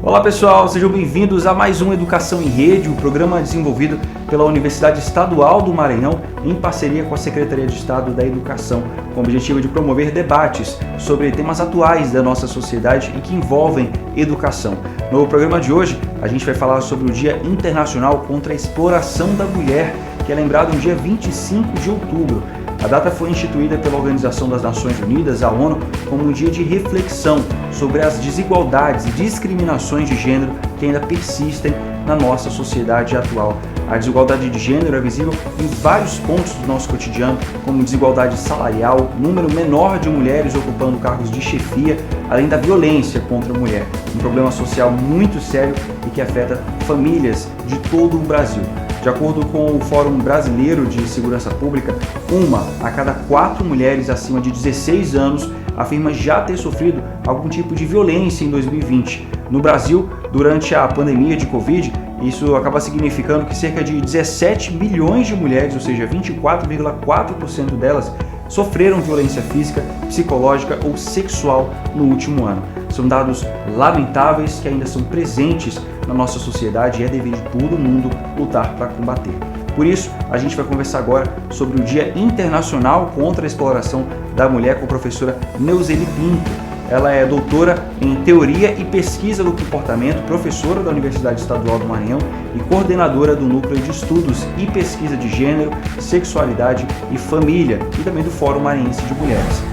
Olá pessoal, sejam bem-vindos a mais um Educação em Rede, um programa desenvolvido pela Universidade Estadual do Maranhão em parceria com a Secretaria de Estado da Educação, com o objetivo de promover debates sobre temas atuais da nossa sociedade e que envolvem educação. No programa de hoje, a gente vai falar sobre o Dia Internacional contra a Exploração da Mulher, que é lembrado no dia 25 de outubro. A data foi instituída pela Organização das Nações Unidas, a ONU, como um dia de reflexão sobre as desigualdades e discriminações de gênero que ainda persistem na nossa sociedade atual. A desigualdade de gênero é visível em vários pontos do nosso cotidiano, como desigualdade salarial, número menor de mulheres ocupando cargos de chefia, além da violência contra a mulher, um problema social muito sério e que afeta famílias de todo o Brasil. De acordo com o Fórum Brasileiro de Segurança Pública, 1 a cada 4 mulheres acima de 16 anos afirma já ter sofrido algum tipo de violência em 2020. No Brasil, durante a pandemia de Covid, isso acaba significando que cerca de 17 milhões de mulheres, ou seja, 24,4% delas, sofreram violência física, psicológica ou sexual no último ano. São dados lamentáveis que ainda são presentes na nossa sociedade e é dever de todo mundo lutar para combater. Por isso, a gente vai conversar agora sobre o Dia Internacional contra a Exploração da Mulher com a professora Neuzeli Pinto. Ela é doutora em Teoria e Pesquisa do Comportamento, professora da Universidade Estadual do Maranhão e coordenadora do Núcleo de Estudos e Pesquisa de Gênero, Sexualidade e Família e também do Fórum Maranhense de Mulheres.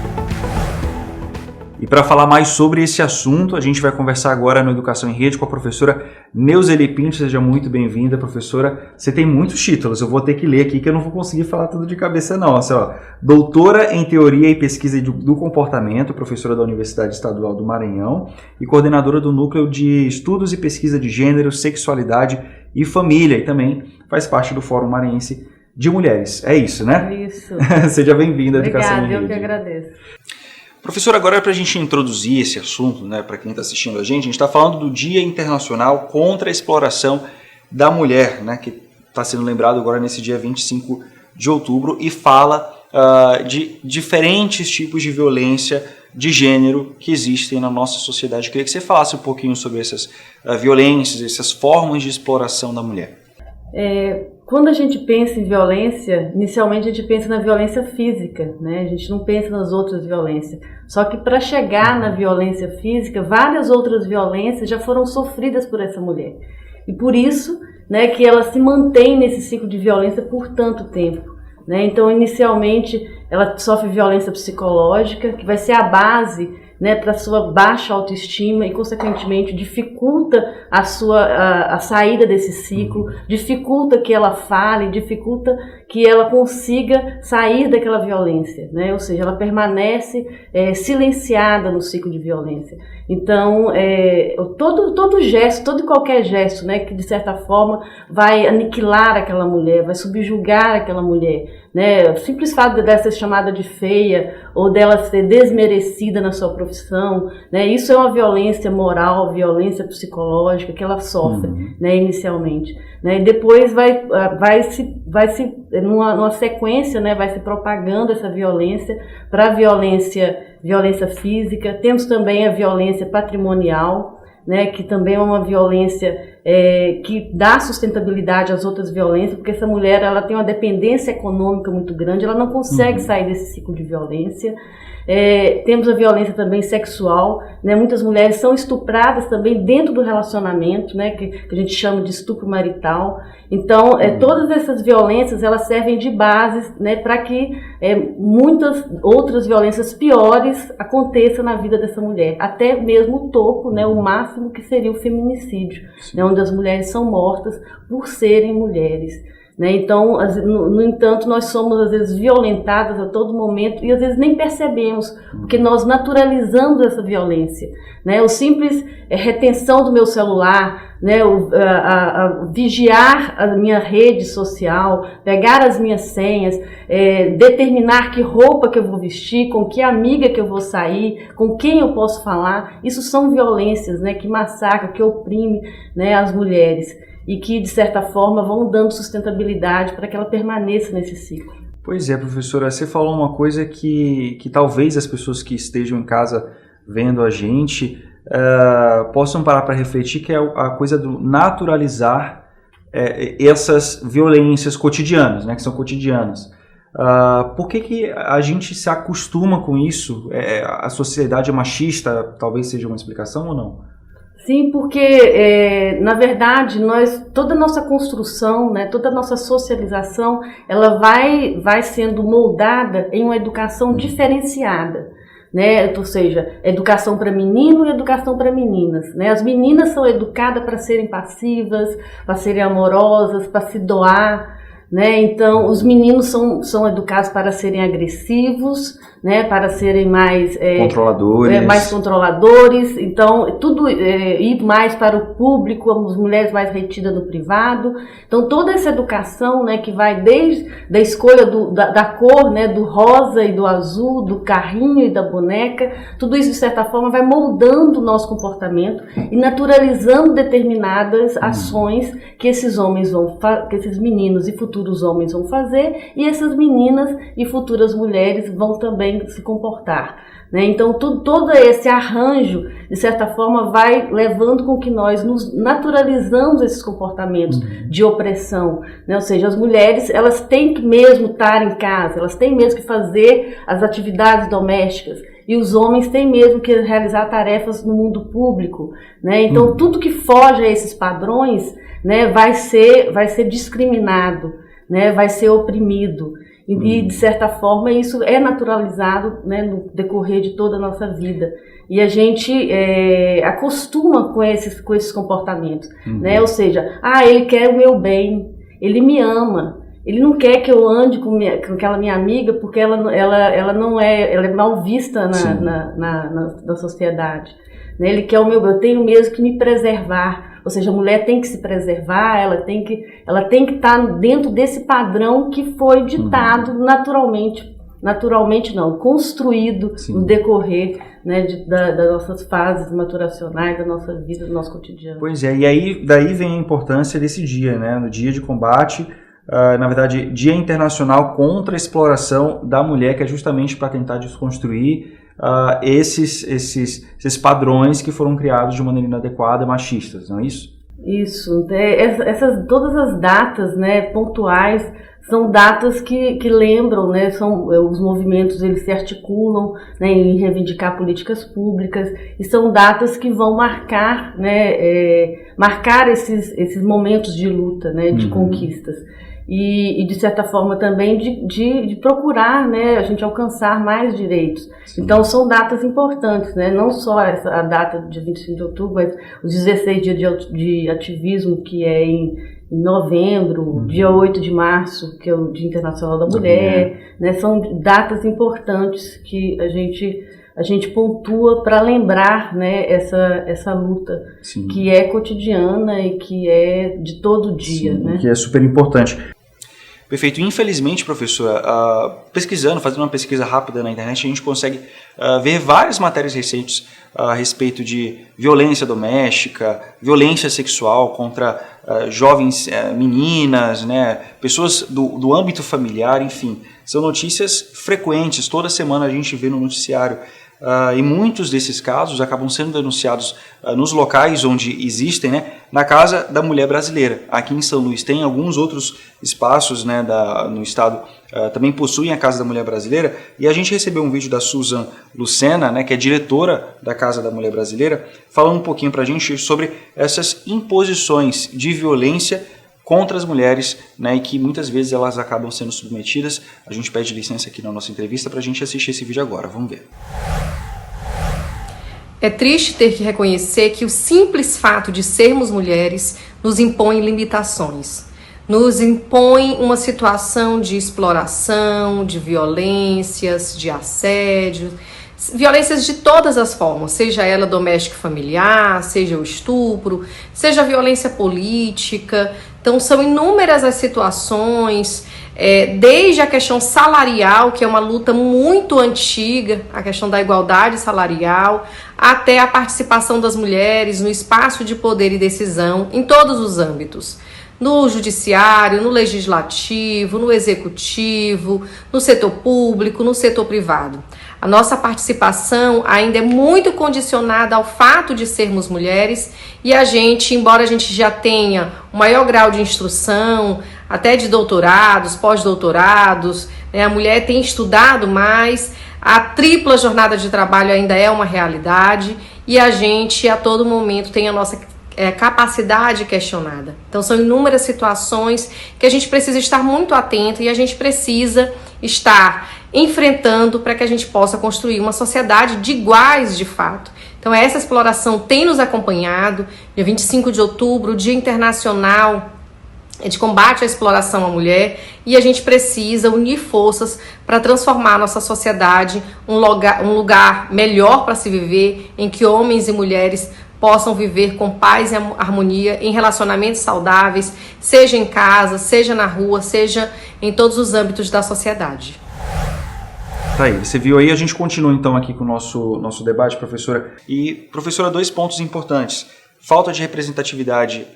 E para falar mais sobre esse assunto, a gente vai conversar agora no Educação em Rede com a professora Neuzeli Pinto. Seja muito bem-vinda, professora. Você tem muitos títulos, eu vou ter que ler aqui que eu não vou conseguir falar tudo de cabeça não. Assim, ó, doutora em Teoria e Pesquisa do Comportamento, professora da Universidade Estadual do Maranhão e coordenadora do Núcleo de Estudos e Pesquisa de Gênero, Sexualidade e Família e também faz parte do Fórum Maranhense de Mulheres. É isso, né? Isso. Seja bem-vinda à Educação em Rede. Obrigada, eu que agradeço. Professor, agora para a gente introduzir esse assunto, né, para quem está assistindo a gente está falando do Dia Internacional contra a Exploração da Mulher, né, que está sendo lembrado agora nesse dia 25 de outubro e fala de diferentes tipos de violência de gênero que existem na nossa sociedade. Eu queria que você falasse um pouquinho sobre essas violências, essas formas de exploração da mulher. Quando a gente pensa em violência, inicialmente a gente pensa na violência física, né? A gente não pensa nas outras violências. Só que para chegar na violência física, várias outras violências já foram sofridas por essa mulher. E por isso, né, que ela se mantém nesse ciclo de violência por tanto tempo, né? Então, inicialmente, ela sofre violência psicológica, que vai ser a base, né, para sua baixa autoestima e, consequentemente, dificulta a saída desse ciclo, dificulta que ela fale, dificulta que ela consiga sair daquela violência, né? Ou seja, ela permanece silenciada no ciclo de violência. Então, todo gesto, todo e qualquer gesto, né, que de certa forma vai aniquilar aquela mulher, vai subjugar aquela mulher, né? O simples fato dela ser chamada de feia ou dela ser desmerecida na sua profissão, né? Isso é uma violência moral, violência psicológica que ela sofre, né, inicialmente, né? E depois vai se numa sequência, né, vai se propagando essa violência para a violência física. Temos também a violência patrimonial, né, que também é uma violência que dá sustentabilidade às outras violências, porque essa mulher ela tem uma dependência econômica muito grande, ela não consegue sair desse ciclo de violência. Temos a violência também sexual, né? Muitas mulheres são estupradas também dentro do relacionamento, né? Que a gente chama de estupro marital. Então, todas essas violências elas servem de base, né, para que muitas outras violências piores aconteçam na vida dessa mulher, até mesmo o topo, né, o máximo que seria o feminicídio, né, onde as mulheres são mortas por serem mulheres. Né? Então, no entanto, nós somos às vezes violentadas a todo momento e às vezes nem percebemos, porque nós naturalizamos essa violência, né? O simples retenção do meu celular, né? Vigiar a minha rede social, pegar as minhas senhas, determinar que roupa que eu vou vestir, com que amiga que eu vou sair, com quem eu posso falar, isso são violências, né? Que massacram, que oprimem, né, as mulheres. E que, de certa forma, vão dando sustentabilidade para que ela permaneça nesse ciclo. Pois é, professora, você falou uma coisa que talvez as pessoas que estejam em casa vendo a gente possam parar para refletir, que é a coisa do naturalizar essas violências cotidianas, né, que são cotidianas. Por que a gente se acostuma com isso? A sociedade é machista, talvez seja uma explicação ou não? Sim, porque, na verdade, toda a nossa construção, né, toda a nossa socialização, ela vai sendo moldada em uma educação diferenciada, né? Ou seja, educação para menino e educação para meninas, né? As meninas são educadas para serem passivas, para serem amorosas, para se doar, né? Então, os meninos são educados para serem agressivos, né? Para serem mais controladores. Então, tudo ir mais para o público, as mulheres mais retidas no privado. Então, toda essa educação, né, que vai desde a escolha da cor, né, do rosa e do azul, do carrinho e da boneca, tudo isso, de certa forma, vai moldando o nosso comportamento e naturalizando determinadas ações que esses meninos e futuros homens vão fazer, e essas meninas e futuras mulheres vão também se comportar, né? Então todo esse arranjo, de certa forma, vai levando com que nós nos naturalizamos esses comportamentos de opressão, né? Ou seja, as mulheres, elas têm que mesmo estar em casa, elas têm mesmo que fazer as atividades domésticas, e os homens têm mesmo que realizar tarefas no mundo público, né? Então tudo que foge a esses padrões, né, vai ser discriminado, né, vai ser oprimido. E, de certa forma, isso é naturalizado, né, no decorrer de toda a nossa vida. E a gente acostuma com esses comportamentos, né? Ou seja, ele quer o meu bem, ele me ama, ele não quer que eu ande com aquela minha amiga porque ela é mal vista na sociedade. Né? Ele quer o meu bem, eu tenho mesmo que me preservar. Ou seja, a mulher tem que se preservar, ela tem que estar dentro desse padrão que foi ditado naturalmente não, construído no decorrer, né, das nossas fases maturacionais, da nossa vida, do nosso cotidiano. Pois é, e daí vem a importância desse dia, né, no dia de combate, na verdade, Dia Internacional contra a Exploração da Mulher, que é justamente para tentar desconstruir esses padrões que foram criados de maneira inadequada, machistas, não é isso? Isso. Todas as datas, né, pontuais, são datas que lembram, né, os movimentos, eles se articulam, né, em reivindicar políticas públicas, e são datas que vão marcar, né, marcar esses momentos de luta, né, de conquistas. E de certa forma também de procurar, né, a gente alcançar mais direitos. Sim. Então são datas importantes, né, não só a data de 25 de outubro, mas os 16 dias de ativismo, que é em novembro, dia 8 de março, que é o Dia Internacional da Mulher, né, são datas importantes que a gente pontua para lembrar, né, essa luta. Sim. Que é cotidiana e que é de todo dia. Sim, né? Que é super importante. Perfeito. Infelizmente, professora, fazendo uma pesquisa rápida na internet, a gente consegue ver várias matérias recentes a respeito de violência doméstica, violência sexual contra jovens meninas, né, pessoas do âmbito familiar, enfim. São notícias frequentes, toda semana a gente vê no noticiário. E muitos desses casos acabam sendo denunciados nos locais onde existem, né, na Casa da Mulher Brasileira. Aqui em São Luís tem alguns outros espaços, né, no estado também possuem a Casa da Mulher Brasileira, e a gente recebeu um vídeo da Susan Lucena, né, que é diretora da Casa da Mulher Brasileira, falando um pouquinho para a gente sobre essas imposições de violência contra as mulheres, né, e que muitas vezes elas acabam sendo submetidas. A gente pede licença aqui na nossa entrevista para a gente assistir esse vídeo agora. Vamos ver. É triste ter que reconhecer que o simples fato de sermos mulheres nos impõe limitações. Nos impõe uma situação de exploração, de violências, de assédio, violências de todas as formas, seja ela doméstica familiar, seja o estupro, seja a violência política. Então são inúmeras as situações, desde a questão salarial, que é uma luta muito antiga, a questão da igualdade salarial, até a participação das mulheres no espaço de poder e decisão em todos os âmbitos. no judiciário, no legislativo, no executivo, no setor público, no setor privado. A nossa participação ainda é muito condicionada ao fato de sermos mulheres e a gente, embora a gente já tenha um maior grau de instrução, até de doutorados, pós-doutorados, a mulher tem estudado mais, a tripla jornada de trabalho ainda é uma realidade e a gente a todo momento tem a nossa capacidade questionada. Então são inúmeras situações que a gente precisa estar muito atento e a gente precisa estar enfrentando para que a gente possa construir uma sociedade de iguais de fato. Então essa exploração tem nos acompanhado. Dia 25 de outubro, Dia Internacional de Combate à Exploração à Mulher, e a gente precisa unir forças para transformar nossa sociedade um lugar melhor para se viver, em que homens e mulheres possam viver com paz e harmonia em relacionamentos saudáveis, seja em casa, seja na rua, seja em todos os âmbitos da sociedade. Tá aí, você viu aí, a gente continua então aqui com o nosso debate, professora. E, professora, 2 pontos importantes. Falta de representatividade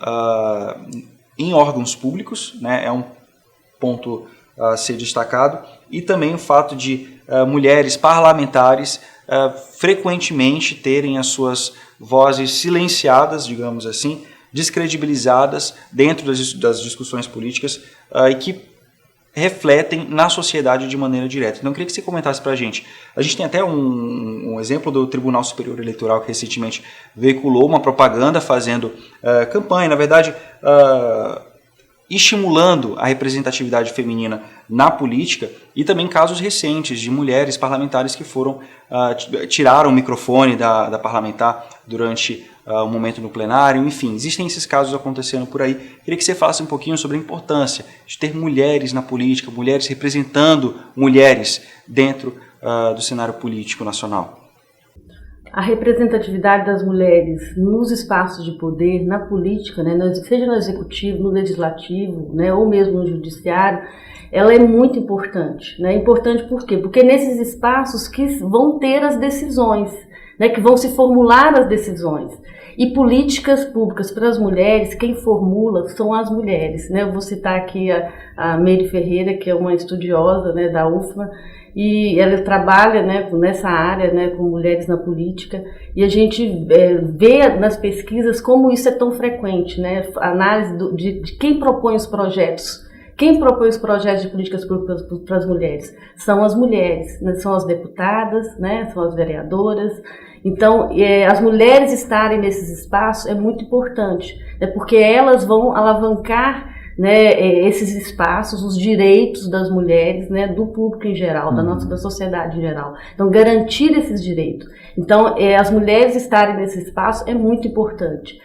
em órgãos públicos, né, é um ponto a ser destacado, e também o fato de mulheres parlamentares frequentemente terem as suas vozes silenciadas, digamos assim, descredibilizadas dentro das discussões políticas e que refletem na sociedade de maneira direta. Então eu queria que você comentasse para a gente tem até um exemplo do Tribunal Superior Eleitoral que recentemente veiculou uma propaganda fazendo campanha, na verdade, estimulando a representatividade feminina na política, e também casos recentes de mulheres parlamentares que tiraram o microfone da parlamentar durante um momento no plenário, enfim, existem esses casos acontecendo por aí. Queria que você falasse um pouquinho sobre a importância de ter mulheres na política, mulheres representando mulheres dentro do cenário político nacional. A representatividade das mulheres nos espaços de poder, na política, né, seja no executivo, no legislativo, né, ou mesmo no judiciário, ela é muito importante. Né? Importante por quê? Porque nesses espaços que vão ter as decisões, né, que vão se formular as decisões. E políticas públicas para as mulheres, quem formula são as mulheres. Né? Eu vou citar aqui a Meire Ferreira, que é uma estudiosa, né, da UFMA, e ela trabalha, né, nessa área, né, com mulheres na política, e a gente vê nas pesquisas como isso é tão frequente, né, a análise de quem propõe os projetos. Quem propõe os projetos de políticas públicas para as mulheres? São as mulheres, né, são as deputadas, né, são as vereadoras. Então, as mulheres estarem nesses espaços é muito importante, né, porque elas vão alavancar, né, esses espaços, os direitos das mulheres, né, do público em geral, da sociedade em geral. Então, garantir esses direitos. Então, as mulheres estarem nesse espaço é muito importante.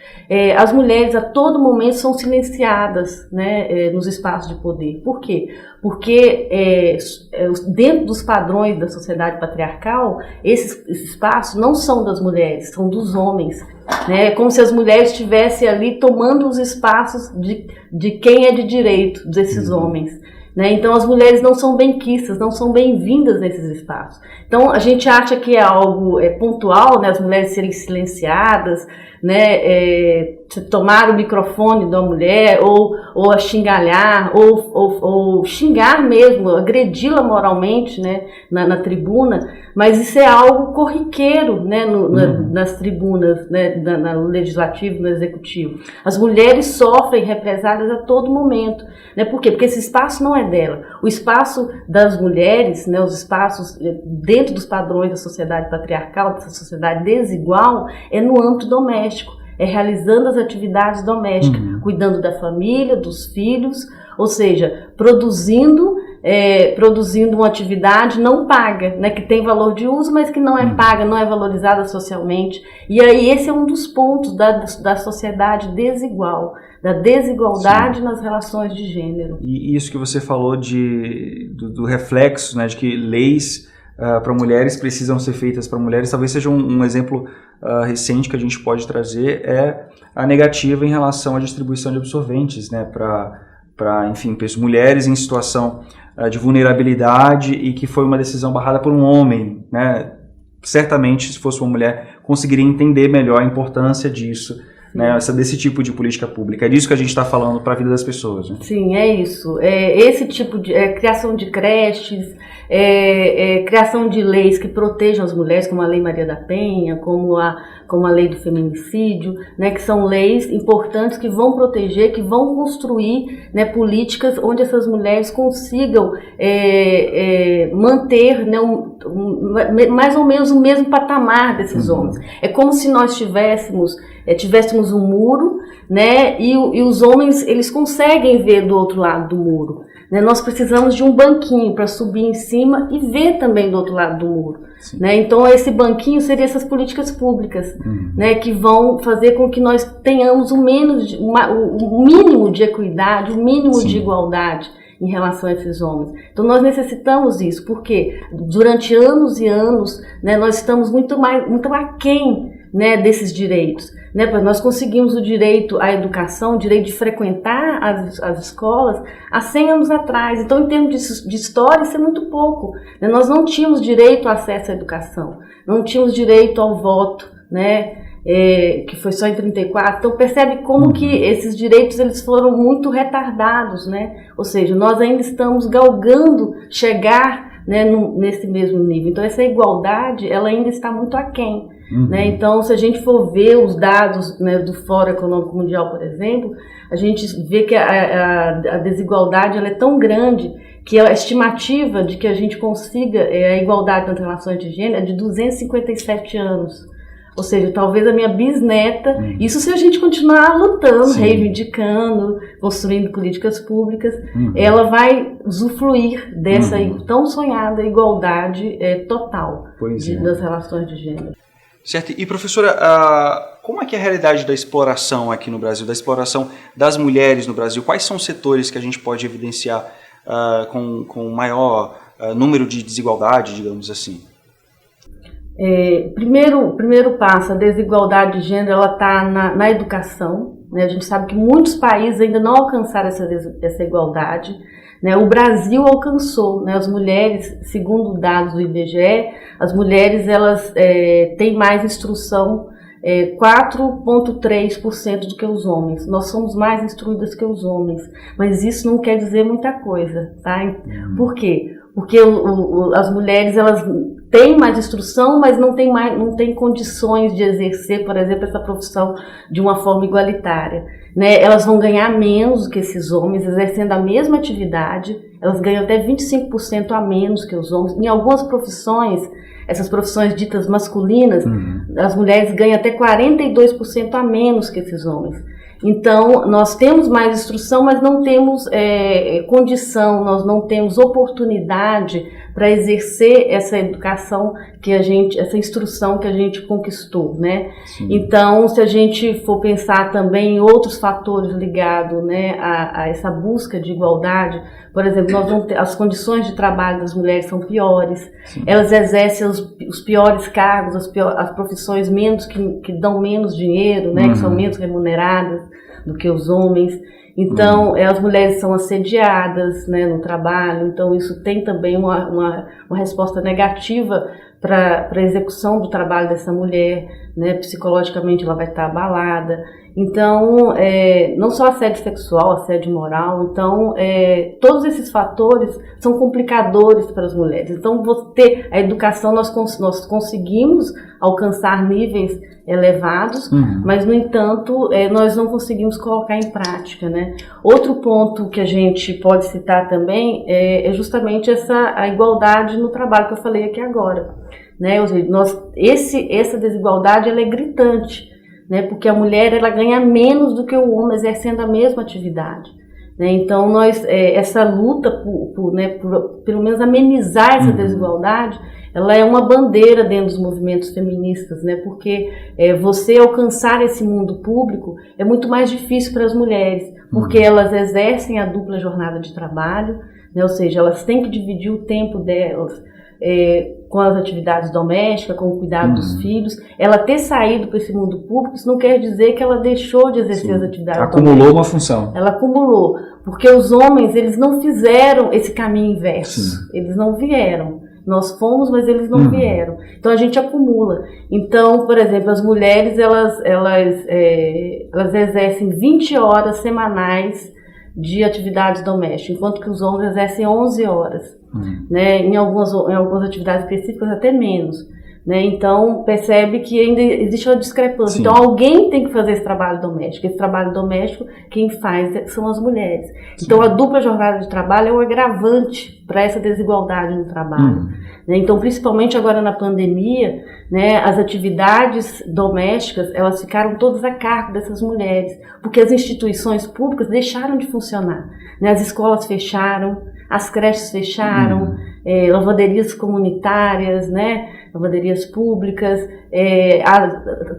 As mulheres a todo momento são silenciadas, né, nos espaços de poder. Por quê? Porque dentro dos padrões da sociedade patriarcal, esses espaços não são das mulheres, são dos homens. Né? É como se as mulheres estivessem ali tomando os espaços de quem é de direito, desses homens. Né? Então as mulheres não são bem-quistas, não são bem-vindas nesses espaços. Então a gente acha que é algo pontual, né? As mulheres serem silenciadas, né? Tomar o microfone da mulher ou a xingalhar ou xingar mesmo, agredi-la moralmente, né? na tribuna, mas isso é algo corriqueiro, né? Nas tribunas, né? No legislativo, no executivo. As mulheres sofrem represálias a todo momento. Né? Por quê? Porque esse espaço não é dela. O espaço das mulheres, né? Os espaços dentro dos padrões da sociedade patriarcal, dessa sociedade desigual, é no âmbito doméstico. É realizando as atividades domésticas, cuidando da família, dos filhos, ou seja, produzindo uma atividade não paga, né, que tem valor de uso, mas que não é paga, não é valorizada socialmente. E aí esse é um dos pontos da sociedade desigual, da desigualdade nas relações de gênero. E isso que você falou do reflexo, né, de que leis para mulheres precisam ser feitas para mulheres, talvez seja um exemplo recente que a gente pode trazer, é a negativa em relação à distribuição de absorventes, né, para enfim, mulheres em situação de vulnerabilidade, e que foi uma decisão barrada por um homem, né? Certamente, se fosse uma mulher, conseguiria entender melhor a importância disso né, desse tipo de política pública. É disso que a gente está falando para a vida das pessoas. Né? Sim, é isso. Esse tipo de criação de creches, criação de leis que protejam as mulheres, como a Lei Maria da Penha, como a Lei do Feminicídio, né, que são leis importantes que vão proteger, que vão construir, né, políticas onde essas mulheres consigam manter, né, mais ou menos o mesmo patamar desses homens. É como se nós tivéssemos um muro, né, e os homens, eles conseguem ver do outro lado do muro. Né? Nós precisamos de um banquinho para subir em cima e ver também do outro lado do muro. Né? Então, esse banquinho seria essas políticas públicas, né, que vão fazer com que nós tenhamos o mínimo de equidade, o mínimo de igualdade em relação a esses homens. Então nós necessitamos isso, porque durante anos e anos, né, nós estamos muito aquém, né, desses direitos. Né, nós conseguimos o direito à educação, o direito de frequentar as escolas há 100 anos atrás. Então, em termos de história, isso é muito pouco. Né? Nós não tínhamos direito ao acesso à educação, não tínhamos direito ao voto, né? Que foi só em 34. Então percebe como que esses direitos eles foram muito retardados, né? Ou seja, nós ainda estamos galgando chegar, né, nesse mesmo nível. Então essa igualdade ela ainda está muito aquém. Né? Então, se a gente for ver os dados, né, do Fórum Econômico Mundial, por exemplo, a gente vê que a desigualdade ela é tão grande que a estimativa de que a gente consiga a igualdade nas relações de gênero é de 257 anos. Ou seja, talvez a minha bisneta, isso se a gente continuar lutando, reivindicando, construindo políticas públicas, ela vai usufruir dessa tão sonhada igualdade total das relações de gênero. Certo. E professora, como é que é a realidade da exploração aqui no Brasil, da exploração das mulheres no Brasil? Quais são os setores que a gente pode evidenciar com maior número de desigualdade, digamos assim? Primeiro passo, a desigualdade de gênero ela está na educação. Né? A gente sabe que muitos países ainda não alcançaram essa igualdade. Né? O Brasil alcançou, né? As mulheres, segundo dados do IBGE, as mulheres elas têm mais instrução 4,3% do que os homens. Nós somos mais instruídas que os homens, mas isso não quer dizer muita coisa, tá? Por quê? Porque as mulheres elas têm mais instrução, mas não têm condições de exercer, por exemplo, essa profissão de uma forma igualitária. Né? Elas vão ganhar menos do que esses homens, exercendo a mesma atividade, elas ganham até 25% a menos que os homens. Em algumas profissões, essas profissões ditas masculinas, as mulheres ganham até 42% a menos que esses homens. Então, nós temos mais instrução, mas não temos condição, nós não temos oportunidade para exercer essa educação essa instrução que a gente conquistou, né? Então, se a gente for pensar também em outros fatores ligados, né, a essa busca de igualdade, por exemplo, as condições de trabalho das mulheres são piores, elas exercem os piores cargos, as profissões que dão menos dinheiro, né, que são menos remuneradas do que os homens. Então, as mulheres são assediadas, né, no trabalho, então isso tem também uma resposta negativa para a execução do trabalho dessa mulher, né, psicologicamente ela vai estar abalada. Então, não só assédio sexual, assédio moral, então todos esses fatores são complicadores para as mulheres. Então, a educação, nós conseguimos alcançar níveis elevados, mas, no entanto, nós não conseguimos colocar em prática, né? Outro ponto que a gente pode citar também é justamente a igualdade no trabalho que eu falei aqui agora. Né? Ou seja, essa desigualdade ela é gritante, né? Porque a mulher ela ganha menos do que o homem exercendo a mesma atividade. Né? Então, essa luta por pelo menos amenizar essa desigualdade, ela é uma bandeira dentro dos movimentos feministas, né? Porque você alcançar esse mundo público é muito mais difícil para as mulheres, porque elas exercem a dupla jornada de trabalho, né? Ou seja, elas têm que dividir o tempo delas com as atividades domésticas, com o cuidado dos filhos. Ela ter saído para esse mundo público, isso não quer dizer que ela deixou de exercer as atividades domésticas. Acumulou uma função. Ela acumulou, porque os homens eles não fizeram esse caminho inverso, eles não vieram. Nós fomos, mas eles não vieram. Então a gente acumula. Então, por exemplo, as mulheres elas exercem 20 horas semanais de atividades domésticas, enquanto que os homens exercem 11 horas. Né? Em algumas atividades específicas até menos. Né? Então, percebe que ainda existe uma discrepância. Sim. Então, alguém tem que fazer esse trabalho doméstico. Esse trabalho doméstico, quem faz são as mulheres. Sim. Então, a dupla jornada de trabalho é um agravante para essa desigualdade no trabalho. Né? Então, principalmente agora na pandemia, né, as atividades domésticas, elas ficaram todas a cargo dessas mulheres, porque as instituições públicas deixaram de funcionar. Né? As escolas fecharam, as creches fecharam, lavanderias comunitárias, né? Lavanderias públicas,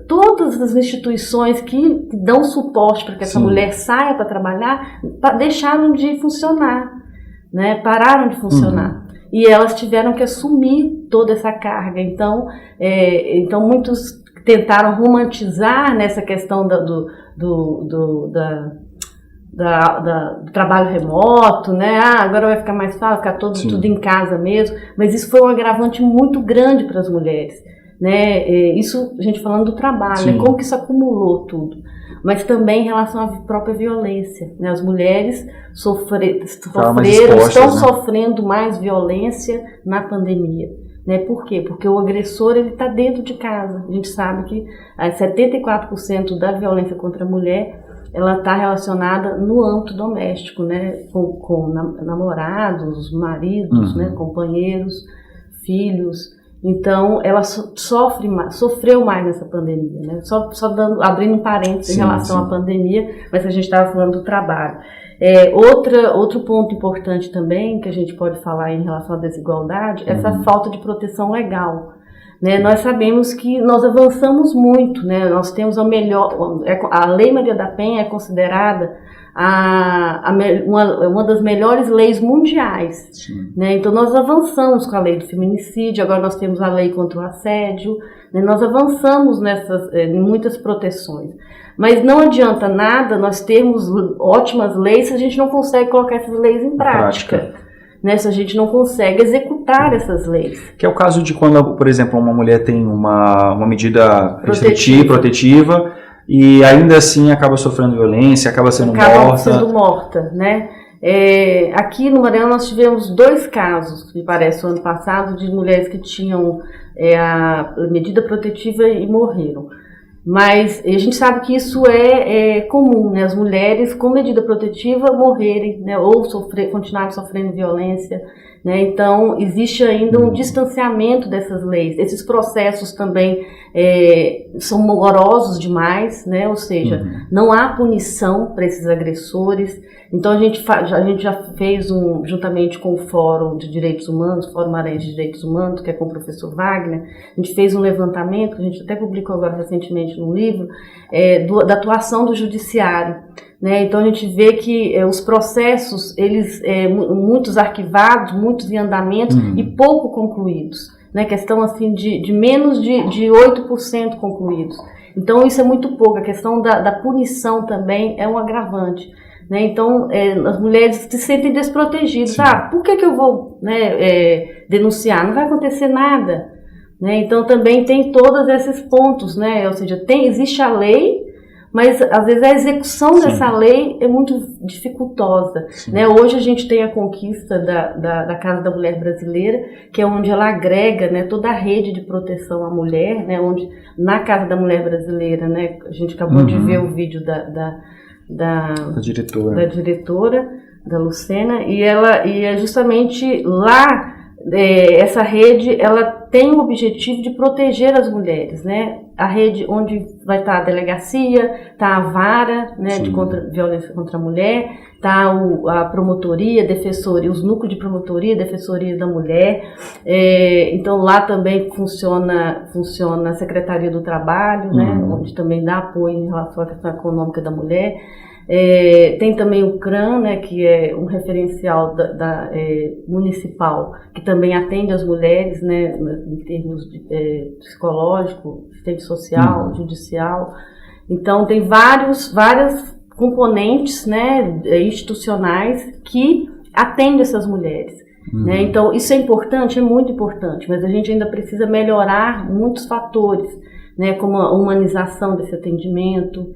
todas as instituições que dão suporte para que essa mulher saia para trabalhar, deixaram de funcionar, né? Pararam de funcionar. E elas tiveram que assumir toda essa carga. Então muitos tentaram romantizar nessa questão do trabalho remoto, né? Agora vai ficar mais fácil, ficar tudo em casa mesmo. Mas isso foi um agravante muito grande para as mulheres, né? Isso a gente falando do trabalho, né? Como que isso acumulou tudo. Mas também em relação à própria violência, né? As mulheres estão sofrendo mais violência na pandemia. Né? Por quê? Porque o agressor está dentro de casa. A gente sabe que 74% da violência contra a mulher ela está relacionada no âmbito doméstico, né, com namorados, maridos, né, companheiros, filhos. Então, ela sofreu mais nessa pandemia, né? Só abrindo um parênteses em relação à pandemia, mas a gente estava falando do trabalho. Outro ponto importante também que a gente pode falar em relação à desigualdade é essa falta de proteção legal. Né, nós sabemos que nós avançamos muito, né, nós temos a Lei Maria da Penha é considerada uma das melhores leis mundiais. Né, então nós avançamos com a lei do feminicídio, agora nós temos a lei contra o assédio, né, nós avançamos em muitas proteções. Mas não adianta nada nós termos ótimas leis se a gente não consegue colocar essas leis em prática. Né, se a gente não consegue executar essas leis. Que é o caso de quando, por exemplo, uma mulher tem uma medida protetiva e ainda assim acaba sofrendo violência, acaba sendo morta. Né? Aqui no Maranhão nós tivemos 2 casos, me parece, no ano passado, de mulheres que tinham a medida protetiva e morreram. Mas a gente sabe que isso é comum, né? As mulheres com medida protetiva morrerem, né? Ou continuarem sofrendo violência, né? Então, existe ainda um distanciamento dessas leis. Esses processos também são morosos demais, né? Ou seja, não há punição para esses agressores. Então, a gente já fez, juntamente com o Fórum de Direitos Humanos, Fórum Maranhense de Direitos Humanos, que é com o professor Wagner, a gente fez um levantamento, que a gente até publicou agora recentemente num livro, da atuação do judiciário. Né? Então, a gente vê que os processos, muitos arquivados, muitos em andamento e pouco concluídos. Né? Questão assim, de menos de 8% concluídos. Então, isso é muito pouco. A questão da punição também é um agravante. Né? Então, as mulheres se sentem desprotegidas. Por que eu vou, né, denunciar? Não vai acontecer nada. Né? Então, também tem todos esses pontos. Né? Ou seja, existe a lei, mas às vezes a execução dessa lei é muito dificultosa. Né? Hoje a gente tem a conquista da Casa da Mulher Brasileira, que é onde ela agrega, né, toda a rede de proteção à mulher, né, onde na Casa da Mulher Brasileira, né, a gente acabou de ver o vídeo da diretora, da Lucena, e é justamente lá, essa rede, ela tem o objetivo de proteger as mulheres, né? A rede onde vai estar a delegacia, está a vara, né, de violência contra a mulher, está a promotoria, defensoria, os núcleos de promotoria, defensoria da mulher. Então lá também funciona a Secretaria do Trabalho, né, onde também dá apoio em relação à questão econômica da mulher. Tem também o CRAM, né, que é um referencial municipal, que também atende as mulheres, né, em termos de, psicológico, assistente social, judicial. Então, tem várias componentes, né, institucionais que atendem essas mulheres. Né? Então, isso é importante, é muito importante, mas a gente ainda precisa melhorar muitos fatores, né? Como a humanização desse atendimento,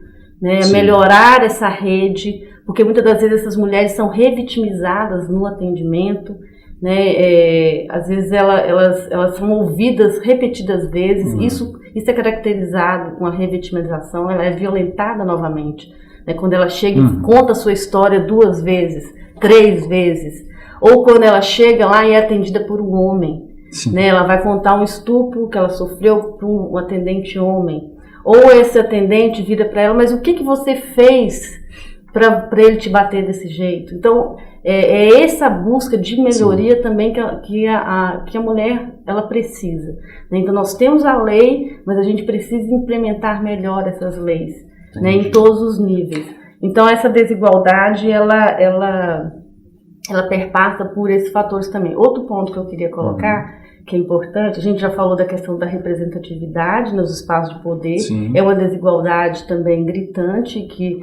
né? Melhorar essa rede, porque muitas das vezes essas mulheres são revitimizadas no atendimento, né? Às vezes elas são ouvidas repetidas vezes, isso é caracterizado com a revitimização, ela é violentada novamente, né? Quando ela chega e conta a sua história 2 vezes, 3 vezes, ou quando ela chega lá e é atendida por um homem, né? Ela vai contar um estupro que ela sofreu por um atendente homem, ou esse atendente vira para ela, mas o que você fez para ele te bater desse jeito? Então, é essa busca de melhoria também que a mulher ela precisa, né? Então, nós temos a lei, mas a gente precisa implementar melhor essas leis, né? Em todos os níveis. Então, essa desigualdade, ela perpassa por esses fatores também. Outro ponto que eu queria colocar, que é importante, a gente já falou da questão da representatividade nos espaços de poder, é uma desigualdade também gritante que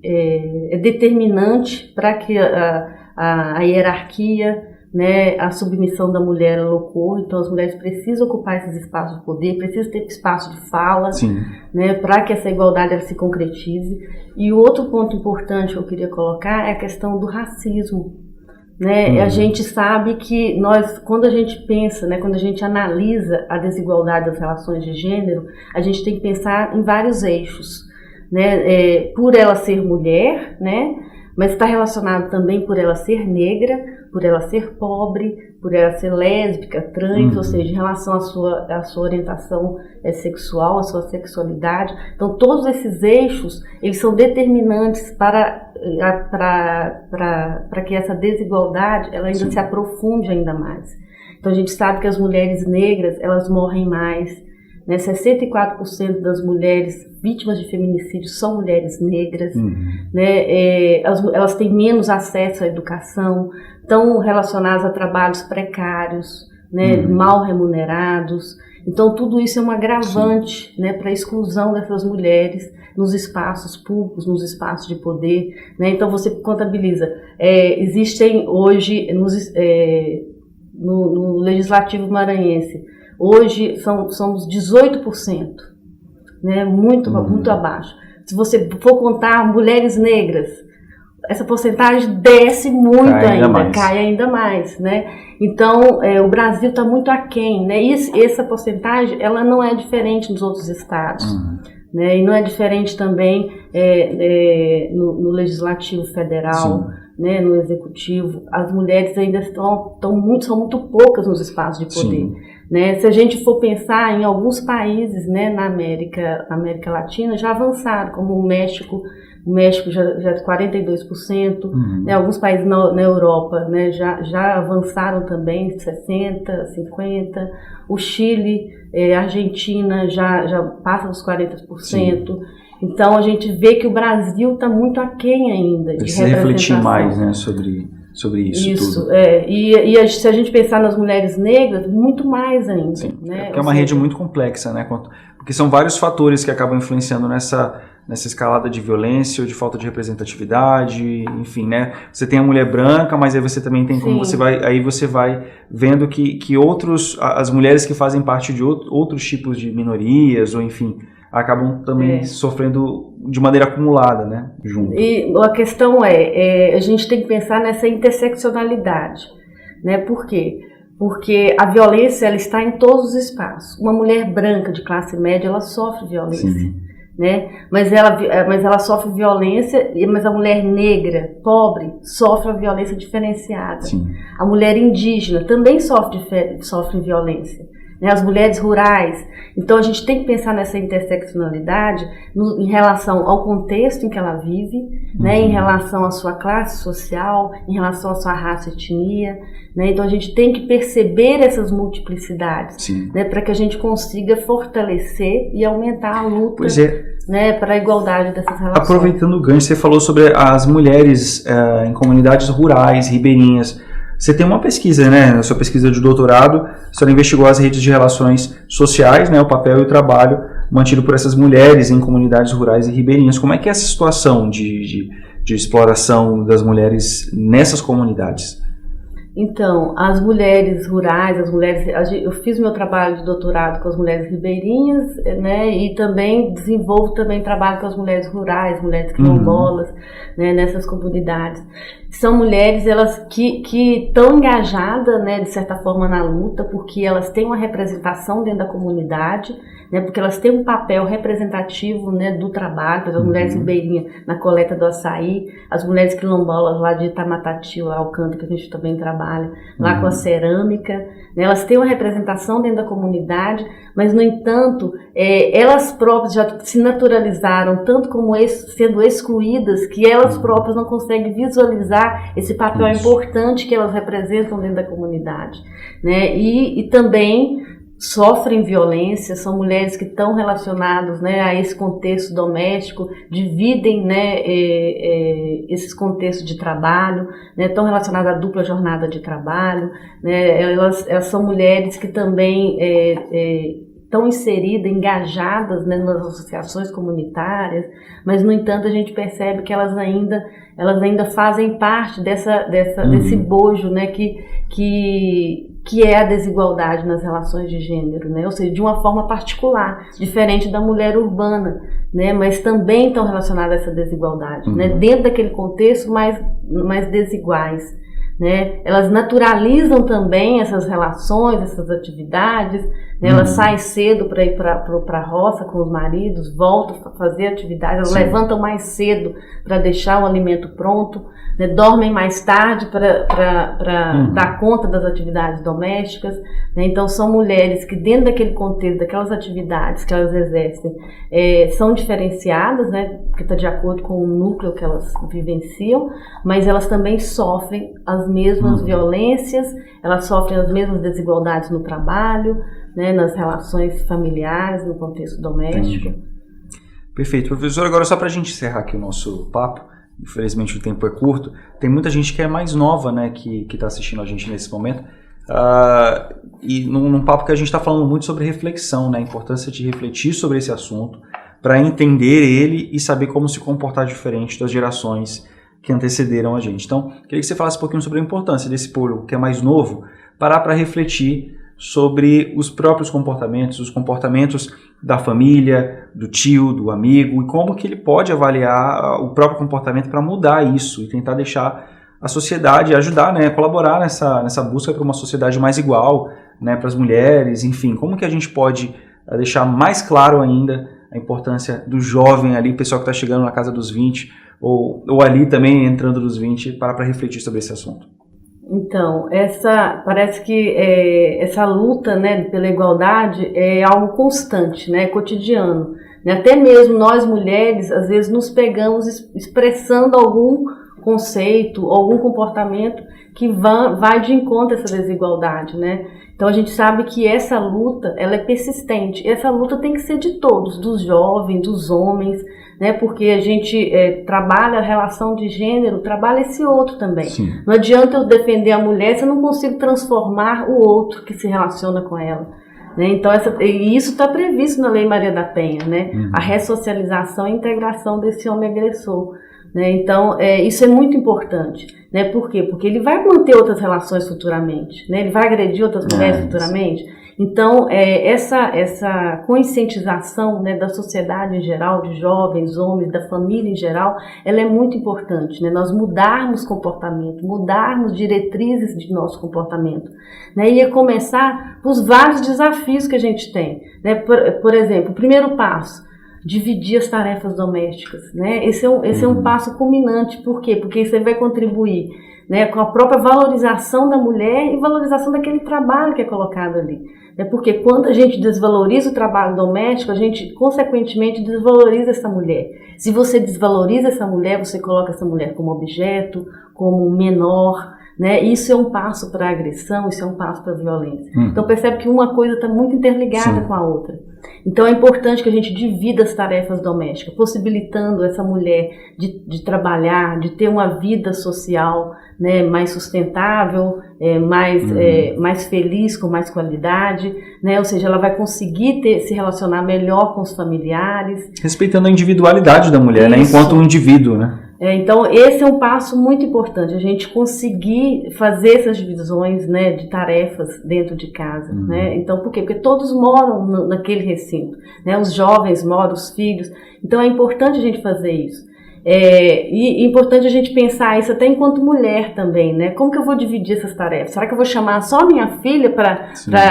é determinante para que a hierarquia, né, a submissão da mulher ela ocorra. Então as mulheres precisam ocupar esses espaços de poder, precisam ter espaço de fala, né, para que essa igualdade ela se concretize. E o outro ponto importante que eu queria colocar é a questão do racismo, né? A gente sabe que quando a gente pensa, né, quando a gente analisa a desigualdade das relações de gênero, a gente tem que pensar em vários eixos, né? Por ela ser mulher, né? Mas está relacionado também por ela ser negra, por ela ser pobre, por ela ser lésbica, trans, ou seja, em relação à sua orientação sexual, à sua sexualidade. Então, todos esses eixos, eles são determinantes para que essa desigualdade ela ainda se aprofunde ainda mais. Então, a gente sabe que as mulheres negras, elas morrem mais, né? 64% das mulheres vítimas de feminicídio são mulheres negras, né? Elas têm menos acesso à educação, estão relacionadas a trabalhos precários, né? Mal remunerados. Então, tudo isso é um agravante, né, para a exclusão dessas mulheres nos espaços públicos, nos espaços de poder, né? Então, você contabiliza. Existem hoje, no Legislativo maranhense, hoje somos 18%, né? Muito abaixo. Se você for contar mulheres negras, essa porcentagem desce muito cai ainda mais, né? Então, o Brasil está muito aquém, né? E essa porcentagem, ela não é diferente nos outros estados, né? E não é diferente também no Legislativo Federal, né? No Executivo. As mulheres ainda são muito poucas nos espaços de poder, né? Se a gente for pensar em alguns países, né, na América Latina, já avançaram, como o México já é 42%, né? Alguns países na Europa, né, já avançaram também, 60%, 50%, o Chile, a Argentina já passa dos 40%. Então a gente vê que o Brasil está muito aquém ainda de precisa refletir mais, né, sobre isso tudo. E se a gente pensar nas mulheres negras, muito mais ainda. Né? Porque é uma rede muito complexa, né? Porque são vários fatores que acabam influenciando nessa escalada de violência ou de falta de representatividade, enfim, né? Você tem a mulher branca, mas aí você também tem como você vai vendo que as mulheres que fazem parte de outros tipos de minorias, ou enfim, acabam também sofrendo de maneira acumulada, né? Junto. E a questão a gente tem que pensar nessa interseccionalidade, né? Por quê? Porque a violência ela está em todos os espaços. Uma mulher branca de classe média, ela sofre violência. Né? Mas ela sofre violência, mas a mulher negra, pobre, sofre a violência diferenciada. A mulher indígena também sofre violência, né? As mulheres rurais. Então a gente tem que pensar nessa interseccionalidade em relação ao contexto em que ela vive, né? Em relação à sua classe social, em relação à sua raça e etnia, né? Então a gente tem que perceber essas multiplicidades, né? Para que a gente consiga fortalecer e aumentar a luta, né? Para a igualdade dessas relações. Aproveitando o gancho, você falou sobre as mulheres em comunidades rurais, ribeirinhas. Você tem uma pesquisa, né? Na sua pesquisa de doutorado, a senhora investigou as redes de relações sociais, né? O papel e o trabalho mantido por essas mulheres em comunidades rurais e ribeirinhas. Como é que é essa situação de de exploração das mulheres nessas comunidades? Então, as mulheres rurais, eu fiz meu trabalho de doutorado com as mulheres ribeirinhas, né, e também desenvolvo trabalho com as mulheres rurais, mulheres quilombolas, né, nessas comunidades. São mulheres que estão engajadas, né, de certa forma na luta, porque elas têm uma representação dentro da comunidade, né, porque elas têm um papel representativo, né, do trabalho, as mulheres ribeirinhas na coleta do açaí, as mulheres quilombolas lá de Itamatati, lá Alcântara, que a gente também trabalha, lá com a cerâmica, né, elas têm uma representação dentro da comunidade, mas, no entanto, elas próprias já se naturalizaram, tanto como sendo excluídas, que elas próprias não conseguem visualizar esse papel importante que elas representam dentro da comunidade, né, e também sofrem violência, são mulheres que estão relacionadas, né, a esse contexto doméstico, dividem, né, esses contextos de trabalho, né, estão relacionadas à dupla jornada de trabalho, né, elas são mulheres que também estão inseridas, engajadas, né, nas associações comunitárias, mas, no entanto, a gente percebe que elas ainda fazem parte desse bojo, né, que é a desigualdade nas relações de gênero, né? Ou seja, de uma forma particular, diferente da mulher urbana, né? Mas também estão relacionadas a essa desigualdade, né? Dentro daquele contexto mais desiguais, né? Elas naturalizam também essas relações, essas atividades, né? Elas saem cedo para ir para a roça com os maridos, voltam para fazer atividades, elas levantam mais cedo para deixar o alimento pronto, né? Dormem mais tarde para dar conta das atividades domésticas, né? Então são mulheres que, dentro daquele contexto, daquelas atividades que elas exercem, são diferenciadas, né? Porque está de acordo com o núcleo que elas vivenciam, mas elas também sofrem as mesmas violências, elas sofrem as mesmas desigualdades no trabalho, né, nas relações familiares, no contexto doméstico. Entendi. Perfeito. Professor, agora só para a gente encerrar aqui o nosso papo, infelizmente o tempo é curto, tem muita gente que é mais nova, né, que está assistindo a gente nesse momento, e num papo que a gente está falando muito sobre reflexão, né, a importância de refletir sobre esse assunto, para entender ele e saber como se comportar diferente das gerações que antecederam a gente. Então, queria que você falasse um pouquinho sobre a importância desse público que é mais novo, parar para refletir sobre os próprios comportamentos, os comportamentos da família, do tio, do amigo, e como que ele pode avaliar o próprio comportamento para mudar isso e tentar deixar a sociedade, ajudar, né, colaborar nessa busca para uma sociedade mais igual, né, para as mulheres, enfim, como que a gente pode deixar mais claro ainda a importância do jovem ali, pessoal que está chegando na casa dos 20, ou ali também entrando nos 20, para refletir sobre esse assunto. Então, parece que essa luta, né, pela igualdade é algo constante, né, cotidiano. Né? Até mesmo nós mulheres, às vezes, nos pegamos expressando algum conceito, algum comportamento que vai de encontro a essa desigualdade, né? Então a gente sabe que essa luta, ela é persistente. E essa luta tem que ser de todos, dos jovens, dos homens, né? Porque a gente trabalha a relação de gênero, trabalha esse outro também. Sim. Não adianta eu defender a mulher se eu não consigo transformar o outro que se relaciona com ela. Né? Então isso está previsto na Lei Maria da Penha, né? A ressocialização e integração desse homem agressor. Né? Então, isso é muito importante. Né? Por quê? Porque ele vai manter outras relações futuramente, né? Ele vai agredir outras mulheres futuramente. Então, essa conscientização, né, da sociedade em geral, de jovens, homens, da família em geral, ela é muito importante. Né? Nós mudarmos comportamento, mudarmos diretrizes de nosso comportamento. Né? E a começar os vários desafios que a gente tem. Né? Por exemplo, o primeiro passo, dividir as tarefas domésticas, né? Esse é um passo culminante. Por quê? Porque você vai contribuir, né, com a própria valorização da mulher e valorização daquele trabalho que é colocado ali. Porque quando a gente desvaloriza o trabalho doméstico, a gente, consequentemente, desvaloriza essa mulher. Se você desvaloriza essa mulher, você coloca essa mulher como objeto, como menor, né? Isso é um passo para a agressão, isso é um passo para a violência. Então percebe que uma coisa está muito interligada com a outra. Então é importante que a gente divida as tarefas domésticas, possibilitando essa mulher de trabalhar, de ter uma vida social, né, mais sustentável, mais feliz, com mais qualidade, né? Ou seja, ela vai conseguir se relacionar melhor com os familiares. Respeitando a individualidade da mulher, né, enquanto um indivíduo, né? Então, esse é um passo muito importante, a gente conseguir fazer essas divisões, né, de tarefas dentro de casa, né? Então, por quê? Porque todos moram naquele recinto, né? Os jovens moram, os filhos. Então, é importante a gente fazer isso. E é importante a gente pensar isso até enquanto mulher também, né? Como que eu vou dividir essas tarefas? Será que eu vou chamar só minha filha para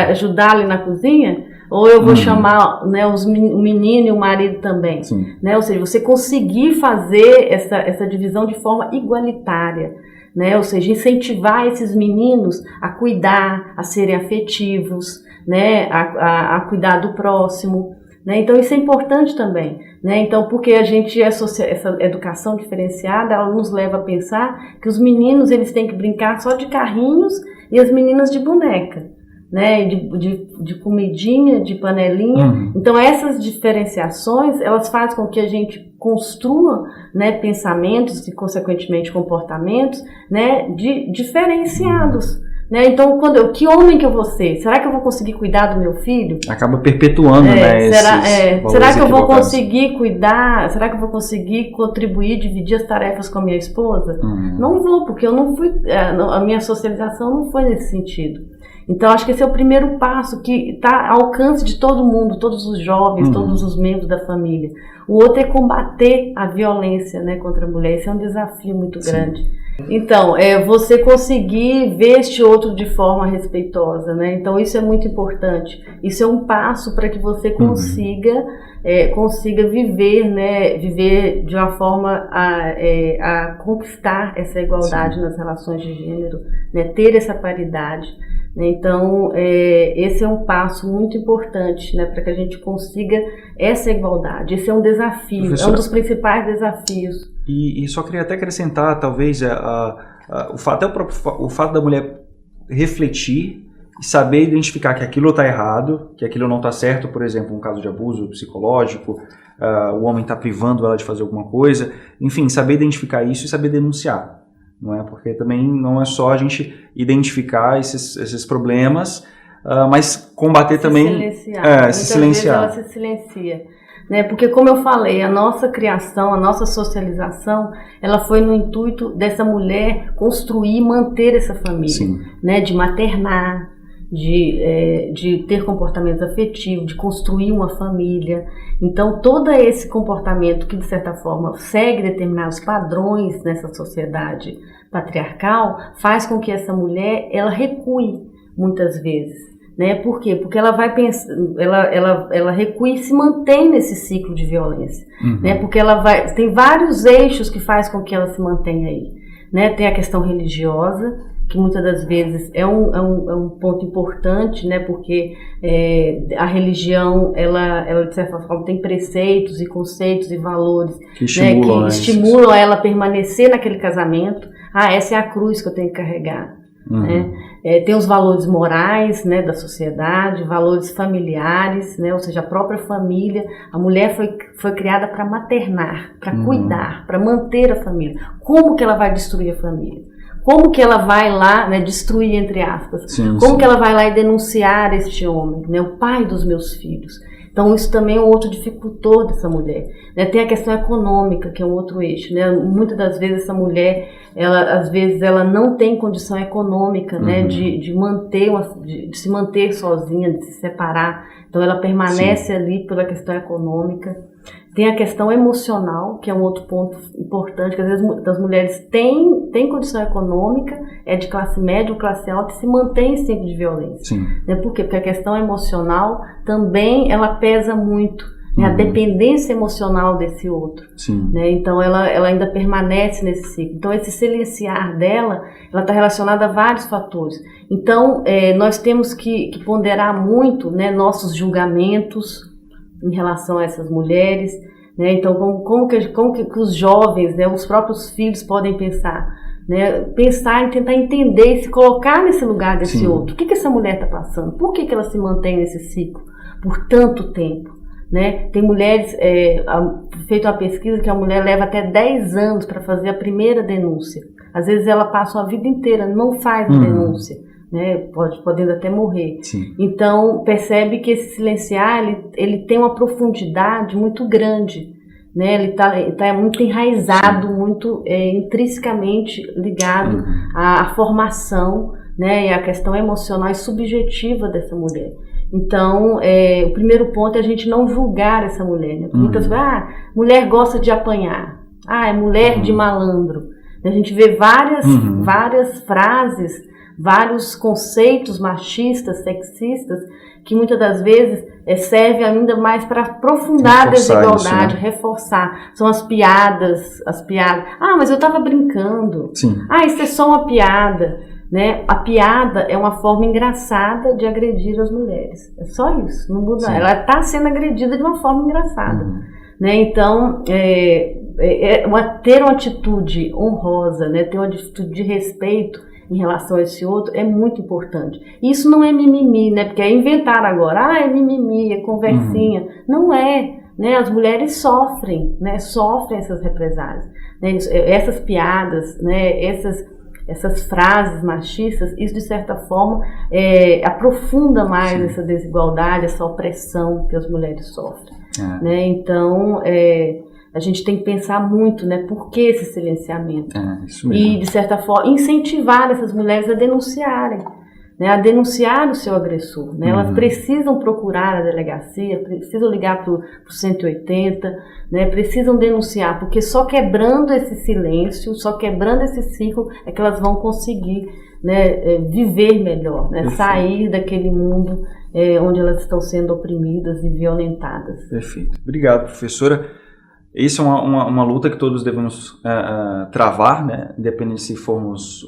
ajudar ali na cozinha? Ou eu vou chamar, né, o menino e o marido também, né? Ou seja, você conseguir fazer essa divisão de forma igualitária, né? Ou seja, incentivar esses meninos a cuidar, a serem afetivos, né? A cuidar do próximo, né? Então isso é importante também, né? Então, porque essa educação diferenciada, ela nos leva a pensar que os meninos eles têm que brincar só de carrinhos e as meninas de boneca, né, de comidinha, de panelinha. Então essas diferenciações, elas fazem com que a gente construa, né, pensamentos e consequentemente comportamentos, né, diferenciados, né? Então que homem que eu vou ser? Será que eu vou conseguir cuidar do meu filho? Acaba perpetuando, né? Será que eu vou conseguir cuidar? Será que eu vou conseguir contribuir, dividir as tarefas com a minha esposa? Não vou, porque eu não fui, a minha socialização não foi nesse sentido. Então, acho que esse é o primeiro passo que está ao alcance de todo mundo, todos os jovens, todos os membros da família. O outro é combater a violência, né, contra a mulher. Esse é um desafio muito grande. Então, você conseguir ver este outro de forma respeitosa, né? Então, isso é muito importante. Isso é um passo para que você consiga viver, né, viver de uma forma a conquistar essa igualdade nas relações de gênero, né, ter essa paridade. Então, esse é um passo muito importante, né, para que a gente consiga essa igualdade. Esse é um desafio, professora, é um dos principais desafios. E só queria até acrescentar, talvez, o fato da mulher refletir e saber identificar que aquilo está errado, que aquilo não está certo, por exemplo, um caso de abuso psicológico, o homem está privando ela de fazer alguma coisa, enfim, saber identificar isso e saber denunciar. Não é? Porque também não é só a gente identificar esses problemas, mas combater também... Se silenciar. Ela se silencia. Né? Porque, como eu falei, a nossa criação, a nossa socialização, ela foi no intuito dessa mulher construir e manter essa família. Né? De maternar, de ter comportamentos afetivos, de construir uma família. Então, todo esse comportamento que, de certa forma, segue determinados padrões nessa sociedade patriarcal, faz com que essa mulher, ela recue, muitas vezes. Né? Por quê? Porque ela vai pensar, ela recua e se mantém nesse ciclo de violência. Né? Porque tem vários eixos que faz com que ela se mantenha aí. Né? Tem a questão religiosa, que muitas das vezes é um ponto importante, né? Porque a religião, ela de certa forma tem preceitos e conceitos e valores que estimulam ela a permanecer naquele casamento. Essa é a cruz que eu tenho que carregar. Né? Tem os valores morais, né, da sociedade, valores familiares, né? Ou seja, a própria família. A mulher foi criada para maternar, para cuidar, para manter a família. Como que ela vai destruir a família? Como que ela vai lá, né, destruir, entre aspas? Como que ela vai lá e denunciar este homem, né, o pai dos meus filhos? Então, isso também é um outro dificultor dessa mulher. Né? Tem a questão econômica, que é um outro eixo. Né? Muitas das vezes, essa mulher, às vezes, ela não tem condição econômica, né, de se manter sozinha, de se separar. Então, ela permanece ali pela questão econômica. Tem a questão emocional, que é um outro ponto importante, que às vezes as mulheres têm condição econômica, de classe média ou classe alta, e se mantém sempre de violência. Né? Por quê? Porque a questão emocional também ela pesa muito, né? A dependência emocional desse outro. Né? Então ela ainda permanece nesse ciclo. Então esse silenciar dela, ela está relacionada a vários fatores. Então nós temos que ponderar muito, né, nossos julgamentos em relação a essas mulheres, né? Então como que os jovens, né, os próprios filhos podem pensar, né? Pensar e tentar entender e se colocar nesse lugar desse outro. O que essa mulher está passando? Por que ela se mantém nesse ciclo por tanto tempo? Né? Tem mulheres, feito uma pesquisa que a mulher leva até 10 anos para fazer a primeira denúncia. Às vezes ela passa a vida inteira, não faz a denúncia. Né, podendo até morrer. Então percebe que esse silenciar ele tem uma profundidade muito grande, né? Ele tá muito enraizado, muito intrinsecamente ligado à formação, né? E à questão emocional e subjetiva dessa mulher. Então, o primeiro ponto é a gente não julgar essa mulher, né? Muitas vezes, mulher gosta de apanhar, é mulher de malandro. A gente vê várias frases, vários conceitos machistas, sexistas, que muitas das vezes servem ainda mais para aprofundar a desigualdade, isso, né? Reforçar. São as piadas. Mas eu estava brincando. Sim. Isso é só uma piada. Né? A piada é uma forma engraçada de agredir as mulheres. É só isso, não muda. Sim. Ela está sendo agredida de uma forma engraçada. Né? Então, ter uma atitude honrosa, né? Ter uma atitude de respeito em relação a esse outro é muito importante. Isso não é mimimi, né? Porque inventaram agora, é mimimi, é conversinha. Não é. Né? As mulheres sofrem, né? Sofrem essas represálias. Né? Essas piadas, né? Essas frases machistas, isso de certa forma aprofunda mais Sim. essa desigualdade, essa opressão que as mulheres sofrem. Né? Então, a gente tem que pensar muito, né, por que esse silenciamento. Isso mesmo. E, de certa forma, incentivar essas mulheres a denunciarem. Né, a denunciar o seu agressor. Né? Elas precisam procurar a delegacia, precisam ligar para o 180, né? Precisam denunciar, porque só quebrando esse silêncio, só quebrando esse ciclo, é que elas vão conseguir, né, viver melhor, né? Sair daquele mundo onde elas estão sendo oprimidas e violentadas. Perfeito. Obrigado, professora. Isso é uma luta que todos devemos travar, né? Independente se formos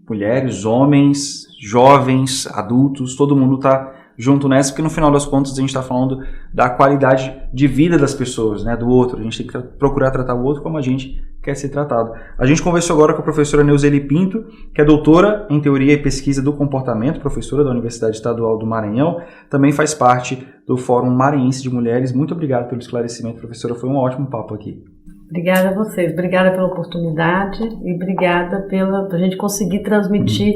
mulheres, homens, jovens, adultos, todo mundo está junto nessa, porque no final das contas a gente está falando da qualidade de vida das pessoas, né, do outro. A gente tem que procurar tratar o outro como a gente quer ser tratado. A gente conversou agora com a professora Neuzeli Pinto, que é doutora em Teoria e Pesquisa do Comportamento, professora da Universidade Estadual do Maranhão, também faz parte do Fórum Maranhense de Mulheres. Muito obrigado pelo esclarecimento, professora, foi um ótimo papo aqui. Obrigada a vocês, obrigada pela oportunidade e obrigada pela gente conseguir transmitir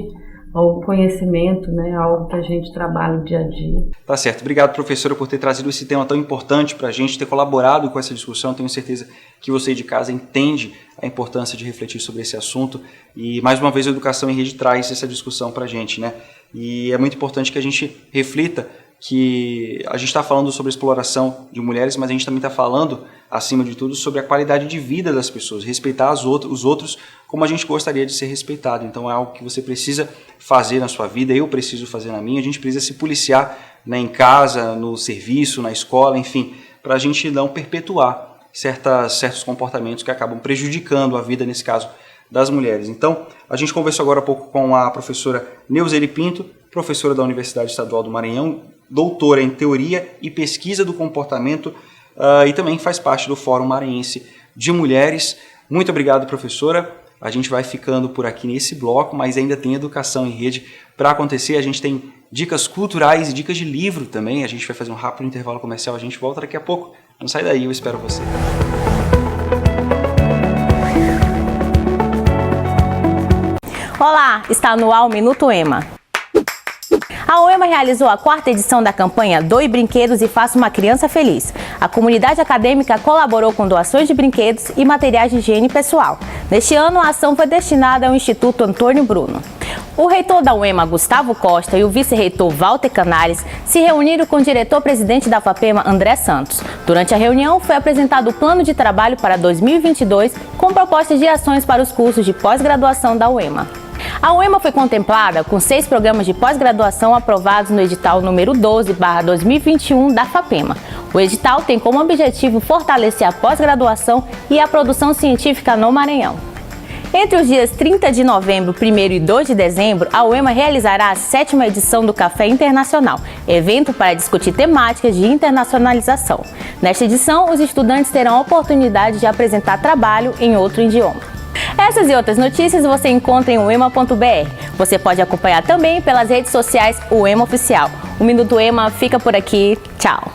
o conhecimento, né, algo que a gente trabalha no dia a dia. Tá certo, obrigado, professora, por ter trazido esse tema tão importante para a gente, ter colaborado com essa discussão. Tenho certeza que você de casa entende a importância de refletir sobre esse assunto e, mais uma vez, a Educação em Rede traz essa discussão para a gente, né? E é muito importante que a gente reflita que a gente está falando sobre a exploração de mulheres, mas a gente também está falando, acima de tudo, sobre a qualidade de vida das pessoas, respeitar os outros como a gente gostaria de ser respeitado. Então é algo que você precisa fazer na sua vida, eu preciso fazer na minha, a gente precisa se policiar, né, em casa, no serviço, na escola, enfim, para a gente não perpetuar certos comportamentos que acabam prejudicando a vida, nesse caso, das mulheres. Então, a gente conversou agora há pouco com a professora Neuzeli Pinto, professora da Universidade Estadual do Maranhão, doutora em Teoria e Pesquisa do Comportamento e também faz parte do Fórum Maranhense de Mulheres. Muito obrigado, professora. A gente vai ficando por aqui nesse bloco, mas ainda tem Educação em Rede para acontecer. A gente tem dicas culturais e dicas de livro também. A gente vai fazer um rápido intervalo comercial. A gente volta daqui a pouco. Não sai daí, eu espero você. Olá, está no ar o Minuto EMA. A UEMA realizou a 4ª edição da campanha Doe Brinquedos e Faça uma Criança Feliz. A comunidade acadêmica colaborou com doações de brinquedos e materiais de higiene pessoal. Neste ano, a ação foi destinada ao Instituto Antônio Bruno. O reitor da UEMA, Gustavo Costa, e o vice-reitor Walter Canares se reuniram com o diretor-presidente da FAPEMA, André Santos. Durante a reunião, foi apresentado o plano de trabalho para 2022 com propostas de ações para os cursos de pós-graduação da UEMA. A UEMA foi contemplada com 6 programas de pós-graduação aprovados no edital número 12/2021 da FAPEMA. O edital tem como objetivo fortalecer a pós-graduação e a produção científica no Maranhão. Entre os dias 30 de novembro, 1º e 2 de dezembro, a UEMA realizará a 7ª edição do Café Internacional, evento para discutir temáticas de internacionalização. Nesta edição, os estudantes terão a oportunidade de apresentar trabalho em outro idioma. Essas e outras notícias você encontra em uema.br. Você pode acompanhar também pelas redes sociais UEMA Oficial. O Minuto EMA fica por aqui. Tchau!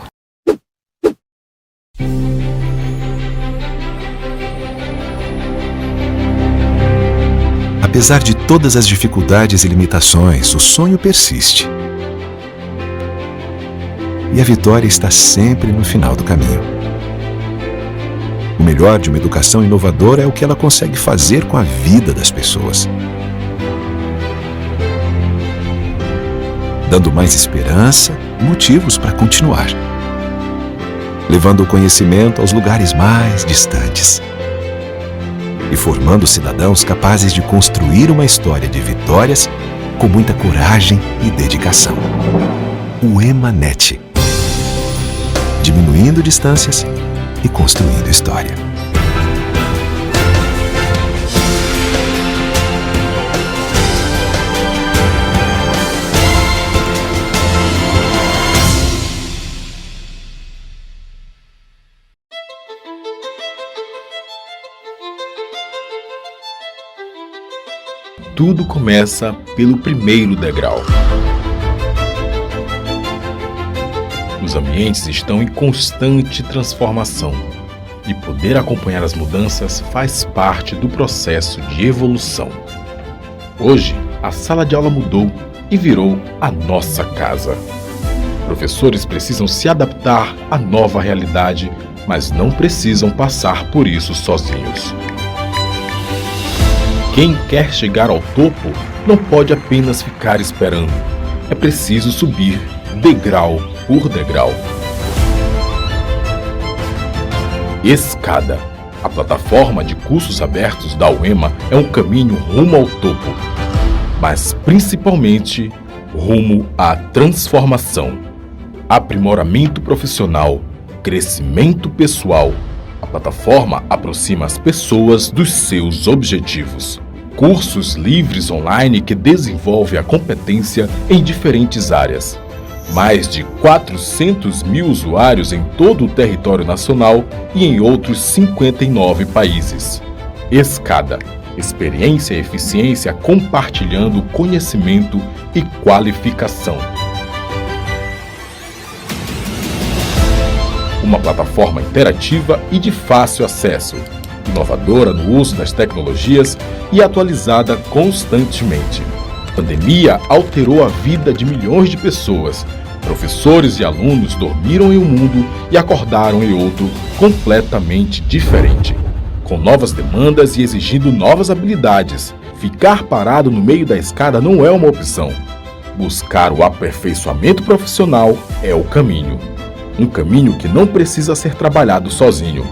Apesar de todas as dificuldades e limitações, o sonho persiste. E a vitória está sempre no final do caminho. O melhor de uma educação inovadora é o que ela consegue fazer com a vida das pessoas. Dando mais esperança e motivos para continuar. Levando o conhecimento aos lugares mais distantes. E formando cidadãos capazes de construir uma história de vitórias com muita coragem e dedicação. O EMANET. Diminuindo distâncias e construindo história. Tudo começa pelo primeiro degrau. Os ambientes estão em constante transformação e poder acompanhar as mudanças faz parte do processo de evolução. Hoje, a sala de aula mudou e virou a nossa casa. Professores precisam se adaptar à nova realidade, mas não precisam passar por isso sozinhos. Quem quer chegar ao topo não pode apenas ficar esperando. É preciso subir degrau por degrau. Escada. A plataforma de cursos abertos da UEMA é um caminho rumo ao topo, mas principalmente rumo à transformação, aprimoramento profissional, crescimento pessoal. A plataforma aproxima as pessoas dos seus objetivos. Cursos livres online que desenvolvem a competência em diferentes áreas. Mais de 400 mil usuários em todo o território nacional e em outros 59 países. Escada. Experiência e eficiência compartilhando conhecimento e qualificação. Uma plataforma interativa e de fácil acesso, inovadora no uso das tecnologias e atualizada constantemente. A pandemia alterou a vida de milhões de pessoas. Professores e alunos dormiram em um mundo e acordaram em outro completamente diferente, com novas demandas e exigindo novas habilidades. Ficar parado no meio da escada não é uma opção. Buscar o aperfeiçoamento profissional é o caminho. Um caminho que não precisa ser trabalhado sozinho.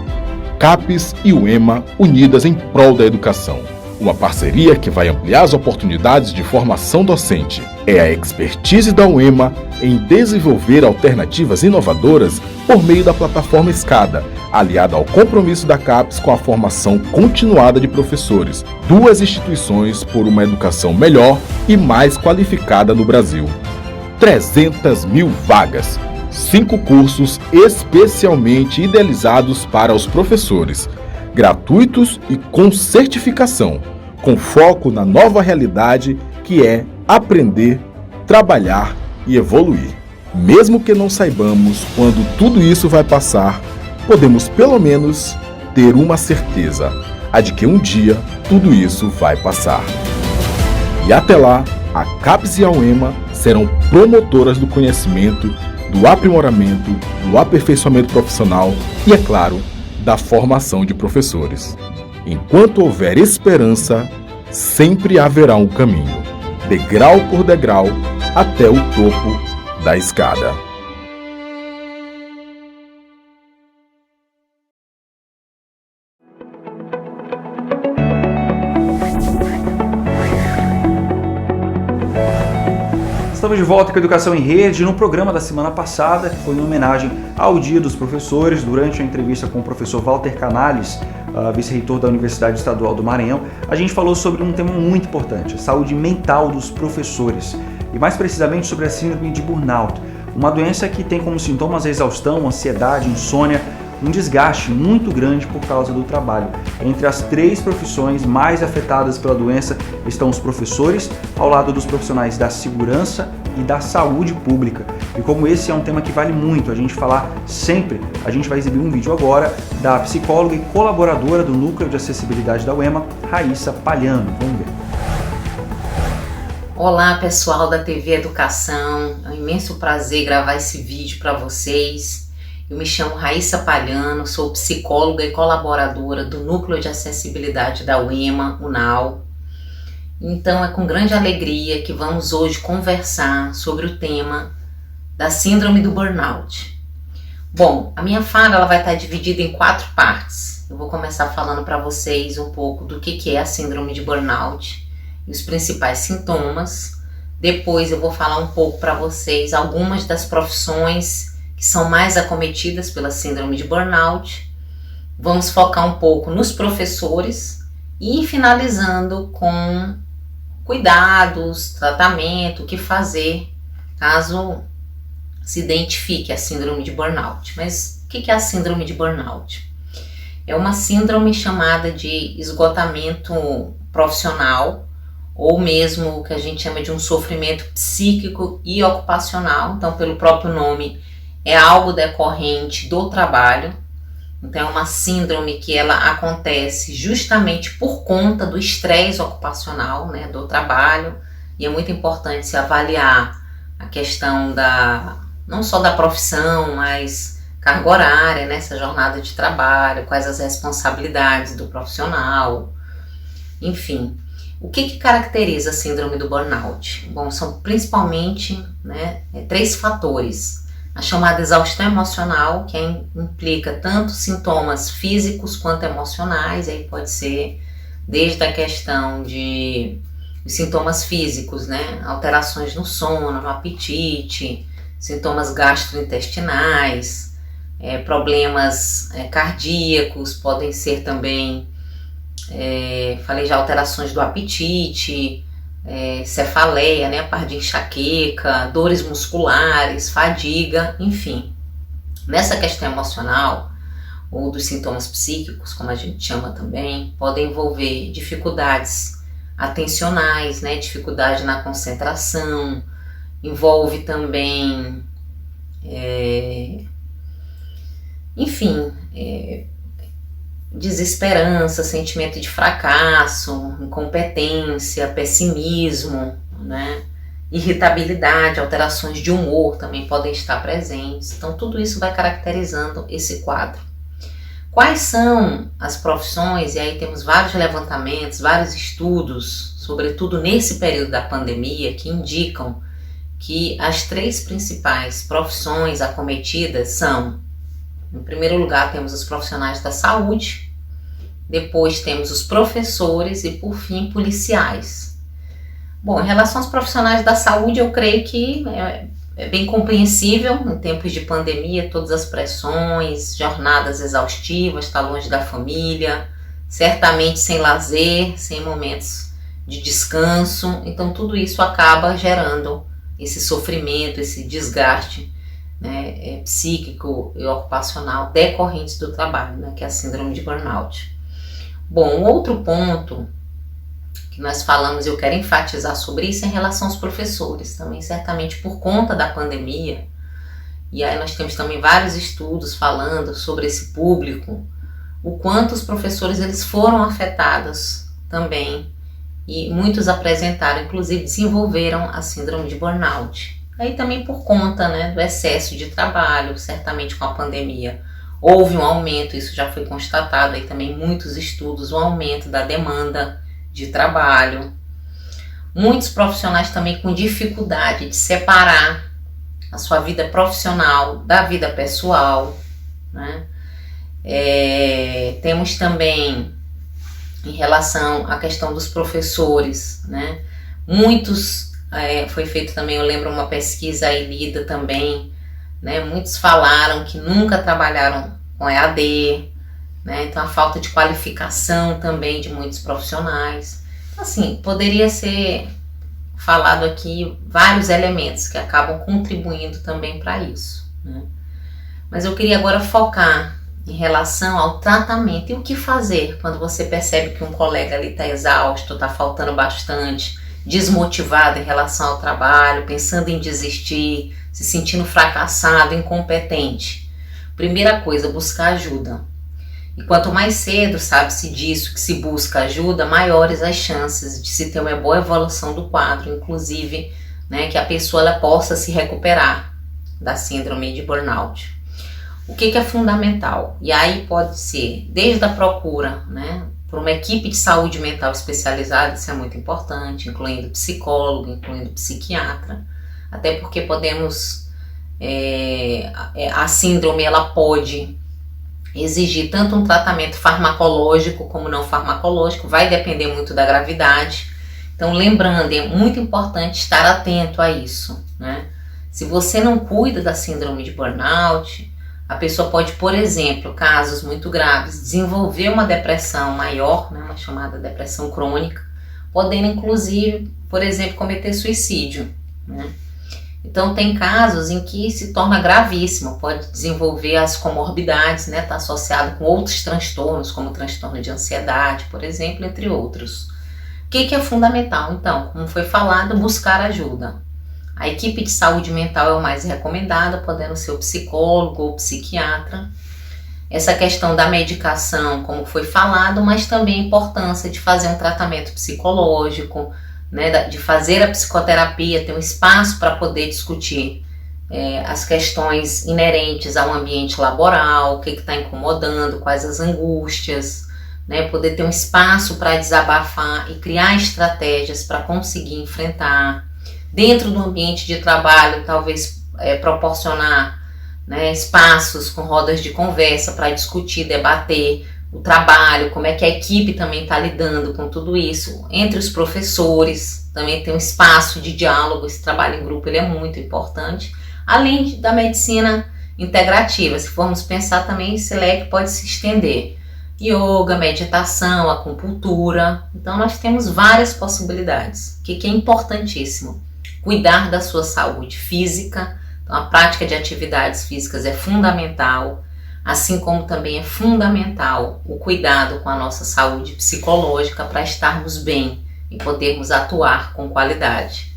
CAPES e UEMA unidas em prol da educação. Uma parceria que vai ampliar as oportunidades de formação docente. É a expertise da UEMA em desenvolver alternativas inovadoras por meio da plataforma Escada, aliada ao compromisso da CAPES com a formação continuada de professores. Duas instituições por uma educação melhor e mais qualificada no Brasil. 300 mil vagas. 5 cursos especialmente idealizados para os professores, gratuitos e com certificação, com foco na nova realidade que é aprender, trabalhar e evoluir. Mesmo que não saibamos quando tudo isso vai passar, podemos pelo menos ter uma certeza, a de que um dia tudo isso vai passar. E até lá, a CAPES e a UEMA serão promotoras do conhecimento, do aprimoramento, do aperfeiçoamento profissional e, é claro, da formação de professores. Enquanto houver esperança, sempre haverá um caminho, degrau por degrau, até o topo da escada. Estamos de volta com a Educação em Rede no programa da semana passada, que foi em homenagem ao Dia dos Professores. Durante a entrevista com o professor Walter Canales, vice-reitor da Universidade Estadual do Maranhão, a gente falou sobre um tema muito importante, a saúde mental dos professores, e mais precisamente sobre a síndrome de burnout, uma doença que tem como sintomas a exaustão, ansiedade, insônia, um desgaste muito grande por causa do trabalho. Entre as 3 profissões mais afetadas pela doença estão os professores, ao lado dos profissionais da segurança e da saúde pública. E como esse é um tema que vale muito a gente falar sempre, a gente vai exibir um vídeo agora da psicóloga e colaboradora do Núcleo de Acessibilidade da UEMA, Raíssa Palhano. Vamos ver. Olá pessoal da TV Educação, é um imenso prazer gravar esse vídeo para vocês. Eu me chamo Raíssa Palhano, sou psicóloga e colaboradora do Núcleo de Acessibilidade da UEMA, UNAL. Então é com grande alegria que vamos hoje conversar sobre o tema da síndrome do burnout. Bom, a minha fala ela vai estar dividida em 4 partes. Eu vou começar falando para vocês um pouco do que é a síndrome de burnout e os principais sintomas. Depois eu vou falar um pouco para vocês algumas das profissões que são mais acometidas pela síndrome de burnout. Vamos focar um pouco nos professores e finalizando com cuidados, tratamento, o que fazer caso se identifique a síndrome de burnout. Mas o que é a síndrome de burnout? É uma síndrome chamada de esgotamento profissional, ou mesmo o que a gente chama de um sofrimento psíquico e ocupacional. Então, pelo próprio nome, é algo decorrente do trabalho. Então, é uma síndrome que ela acontece justamente por conta do estresse ocupacional, né, do trabalho. E é muito importante se avaliar a questão não só da profissão, mas carga horária, nessa jornada de trabalho, quais as responsabilidades do profissional, enfim. O que caracteriza a síndrome do burnout? Bom, são principalmente 3 fatores. A chamada exaustão emocional, que implica tanto sintomas físicos quanto emocionais, aí pode ser desde a questão de sintomas físicos, né? Alterações no sono, no apetite, sintomas gastrointestinais, problemas cardíacos, podem ser também, falei já, alterações do apetite, cefaleia, né, a parte de enxaqueca, dores musculares, fadiga, enfim. Nessa questão emocional, ou dos sintomas psíquicos, como a gente chama também, podem envolver dificuldades atencionais, né, dificuldade na concentração, envolve também, desesperança, sentimento de fracasso, incompetência, pessimismo, né? Irritabilidade, alterações de humor também podem estar presentes. Então tudo isso vai caracterizando esse quadro. Quais são as profissões? E aí temos vários levantamentos, vários estudos, sobretudo nesse período da pandemia, que indicam que as 3 principais profissões acometidas são: em primeiro lugar, temos os profissionais da saúde, depois temos os professores e, por fim, policiais. Bom, em relação aos profissionais da saúde, eu creio que é bem compreensível, em tempos de pandemia, todas as pressões, jornadas exaustivas, estar longe da família, certamente sem lazer, sem momentos de descanso. Então, tudo isso acaba gerando esse sofrimento, esse desgaste, né, psíquico e ocupacional decorrentes do trabalho, né, que é a síndrome de burnout. Bom, um outro ponto que nós falamos, eu quero enfatizar sobre isso, é em relação aos professores, também certamente por conta da pandemia, e aí nós temos também vários estudos falando sobre esse público, o quanto os professores eles foram afetados também, e muitos apresentaram, inclusive desenvolveram a síndrome de burnout. Aí também por conta, né, do excesso de trabalho, certamente com a pandemia houve um aumento, isso já foi constatado aí também em muitos estudos, um aumento da demanda de trabalho. Muitos profissionais também com dificuldade de separar a sua vida profissional da vida pessoal, né? Temos também, em relação à questão dos professores, né? Muitos, foi feito também, eu lembro uma pesquisa aí lida também, né? Muitos falaram que nunca trabalharam com EAD, né? Então a falta de qualificação também de muitos profissionais. Assim, poderia ser falado aqui vários elementos que acabam contribuindo também para isso, né? Mas eu queria agora focar em relação ao tratamento e o que fazer quando você percebe que um colega ali está exausto, está faltando bastante, desmotivado em relação ao trabalho, pensando em desistir, se sentindo fracassado, incompetente. Primeira coisa, buscar ajuda. E quanto mais cedo sabe-se disso, que se busca ajuda, maiores as chances de se ter uma boa evolução do quadro, inclusive, né, que a pessoa ela possa se recuperar da síndrome de burnout. O que é fundamental? E aí pode ser desde a procura, né, por uma equipe de saúde mental especializada, isso é muito importante, incluindo psicólogo, incluindo psiquiatra, até porque a síndrome ela pode exigir tanto um tratamento farmacológico como não farmacológico, vai depender muito da gravidade. Então, lembrando, é muito importante estar atento a isso, né? Se você não cuida da síndrome de burnout, a pessoa pode, por exemplo, casos muito graves, desenvolver uma depressão maior, né, uma chamada depressão crônica, podendo inclusive, por exemplo, cometer suicídio, né? Então tem casos em que se torna gravíssimo, pode desenvolver as comorbidades, né, tá associado com outros transtornos, como o transtorno de ansiedade, por exemplo, entre outros. O que é fundamental, então? Como foi falado, buscar ajuda. A equipe de saúde mental é o mais recomendado, podendo ser o psicólogo ou psiquiatra. Essa questão da medicação, como foi falado, mas também a importância de fazer um tratamento psicológico, né, de fazer a psicoterapia, ter um espaço para poder discutir as questões inerentes ao ambiente laboral, o que está incomodando, quais as angústias, né, poder ter um espaço para desabafar e criar estratégias para conseguir enfrentar. Dentro do ambiente de trabalho, talvez proporcionar, né, espaços com rodas de conversa para discutir, debater o trabalho, como é que a equipe também está lidando com tudo isso. Entre os professores, também tem um espaço de diálogo, esse trabalho em grupo ele é muito importante. Além da medicina integrativa, se formos pensar também, esse leque pode se estender. Yoga, meditação, acupuntura, então nós temos várias possibilidades. O que é importantíssimo? Cuidar da sua saúde física, então a prática de atividades físicas é fundamental, assim como também é fundamental o cuidado com a nossa saúde psicológica para estarmos bem e podermos atuar com qualidade.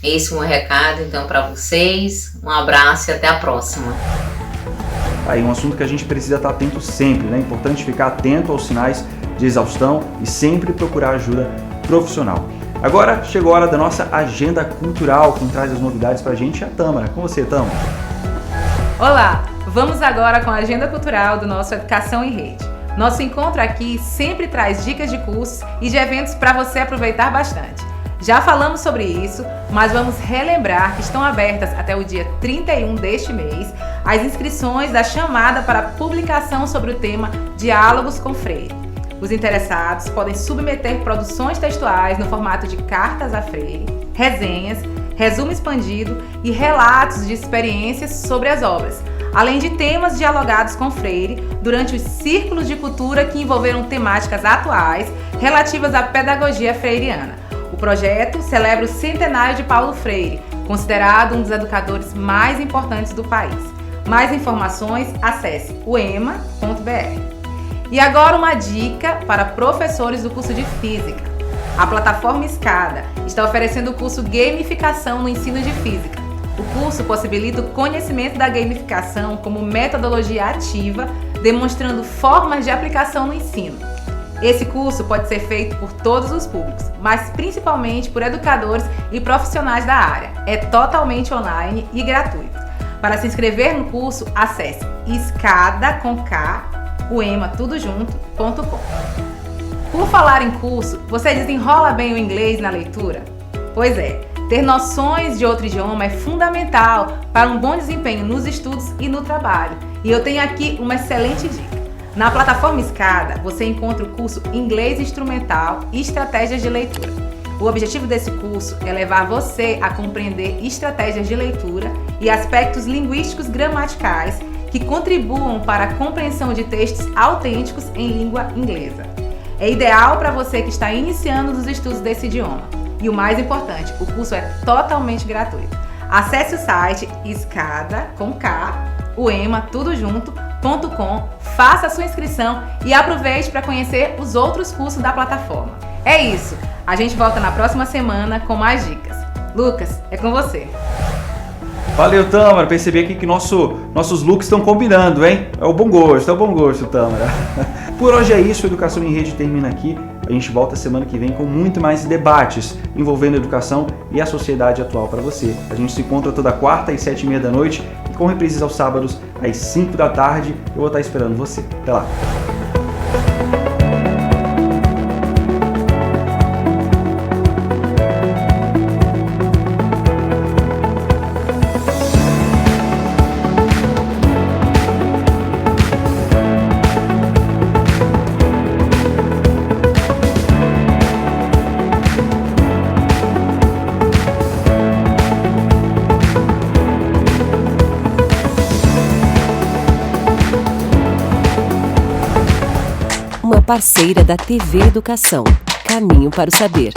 Esse é um recado então para vocês, um abraço e até a próxima. Aí um assunto que a gente precisa estar atento sempre, né? É importante ficar atento aos sinais de exaustão e sempre procurar ajuda profissional. Agora chegou a hora da nossa agenda cultural. Quem traz as novidades pra gente é a Tâmara. Com você, Tâmara. Olá, vamos agora com a agenda cultural do nosso Educação em Rede. Nosso encontro aqui sempre traz dicas de cursos e de eventos para você aproveitar bastante. Já falamos sobre isso, mas vamos relembrar que estão abertas até o dia 31 deste mês as inscrições da chamada para publicação sobre o tema Diálogos com Freire. Os interessados podem submeter produções textuais no formato de cartas a Freire, resenhas, resumo expandido e relatos de experiências sobre as obras, além de temas dialogados com Freire durante os círculos de cultura que envolveram temáticas atuais relativas à pedagogia freiriana. O projeto celebra o centenário de Paulo Freire, considerado um dos educadores mais importantes do país. Mais informações, acesse uema.br. E agora uma dica para professores do curso de Física. A plataforma Escada está oferecendo o curso Gamificação no Ensino de Física. O curso possibilita o conhecimento da gamificação como metodologia ativa, demonstrando formas de aplicação no ensino. Esse curso pode ser feito por todos os públicos, mas principalmente por educadores e profissionais da área. É totalmente online e gratuito. Para se inscrever no curso, acesse escada.com.uema.com. Por falar em curso, você desenrola bem o inglês na leitura? Pois é, ter noções de outro idioma é fundamental para um bom desempenho nos estudos e no trabalho. E eu tenho aqui uma excelente dica. Na plataforma Escada, você encontra o curso Inglês Instrumental e Estratégias de Leitura. O objetivo desse curso é levar você a compreender estratégias de leitura e aspectos linguísticos gramaticais que contribuam para a compreensão de textos autênticos em língua inglesa. É ideal para você que está iniciando os estudos desse idioma. E o mais importante, o curso é totalmente gratuito. Acesse o site escada.com.uema.com, faça a sua inscrição e aproveite para conhecer os outros cursos da plataforma. É isso, a gente volta na próxima semana com mais dicas. Lucas, é com você. Valeu, Tâmara. Percebi aqui que nossos looks estão combinando, hein? É o bom gosto, Tâmara. Por hoje é isso, Educação em Rede termina aqui. A gente volta semana que vem com muito mais debates envolvendo a educação e a sociedade atual para você. A gente se encontra toda quarta às 7h30 da noite. com reprises aos sábados às 5 da tarde. Eu vou estar esperando você. Até lá! Parceira da TV Educação. Caminho para o Saber.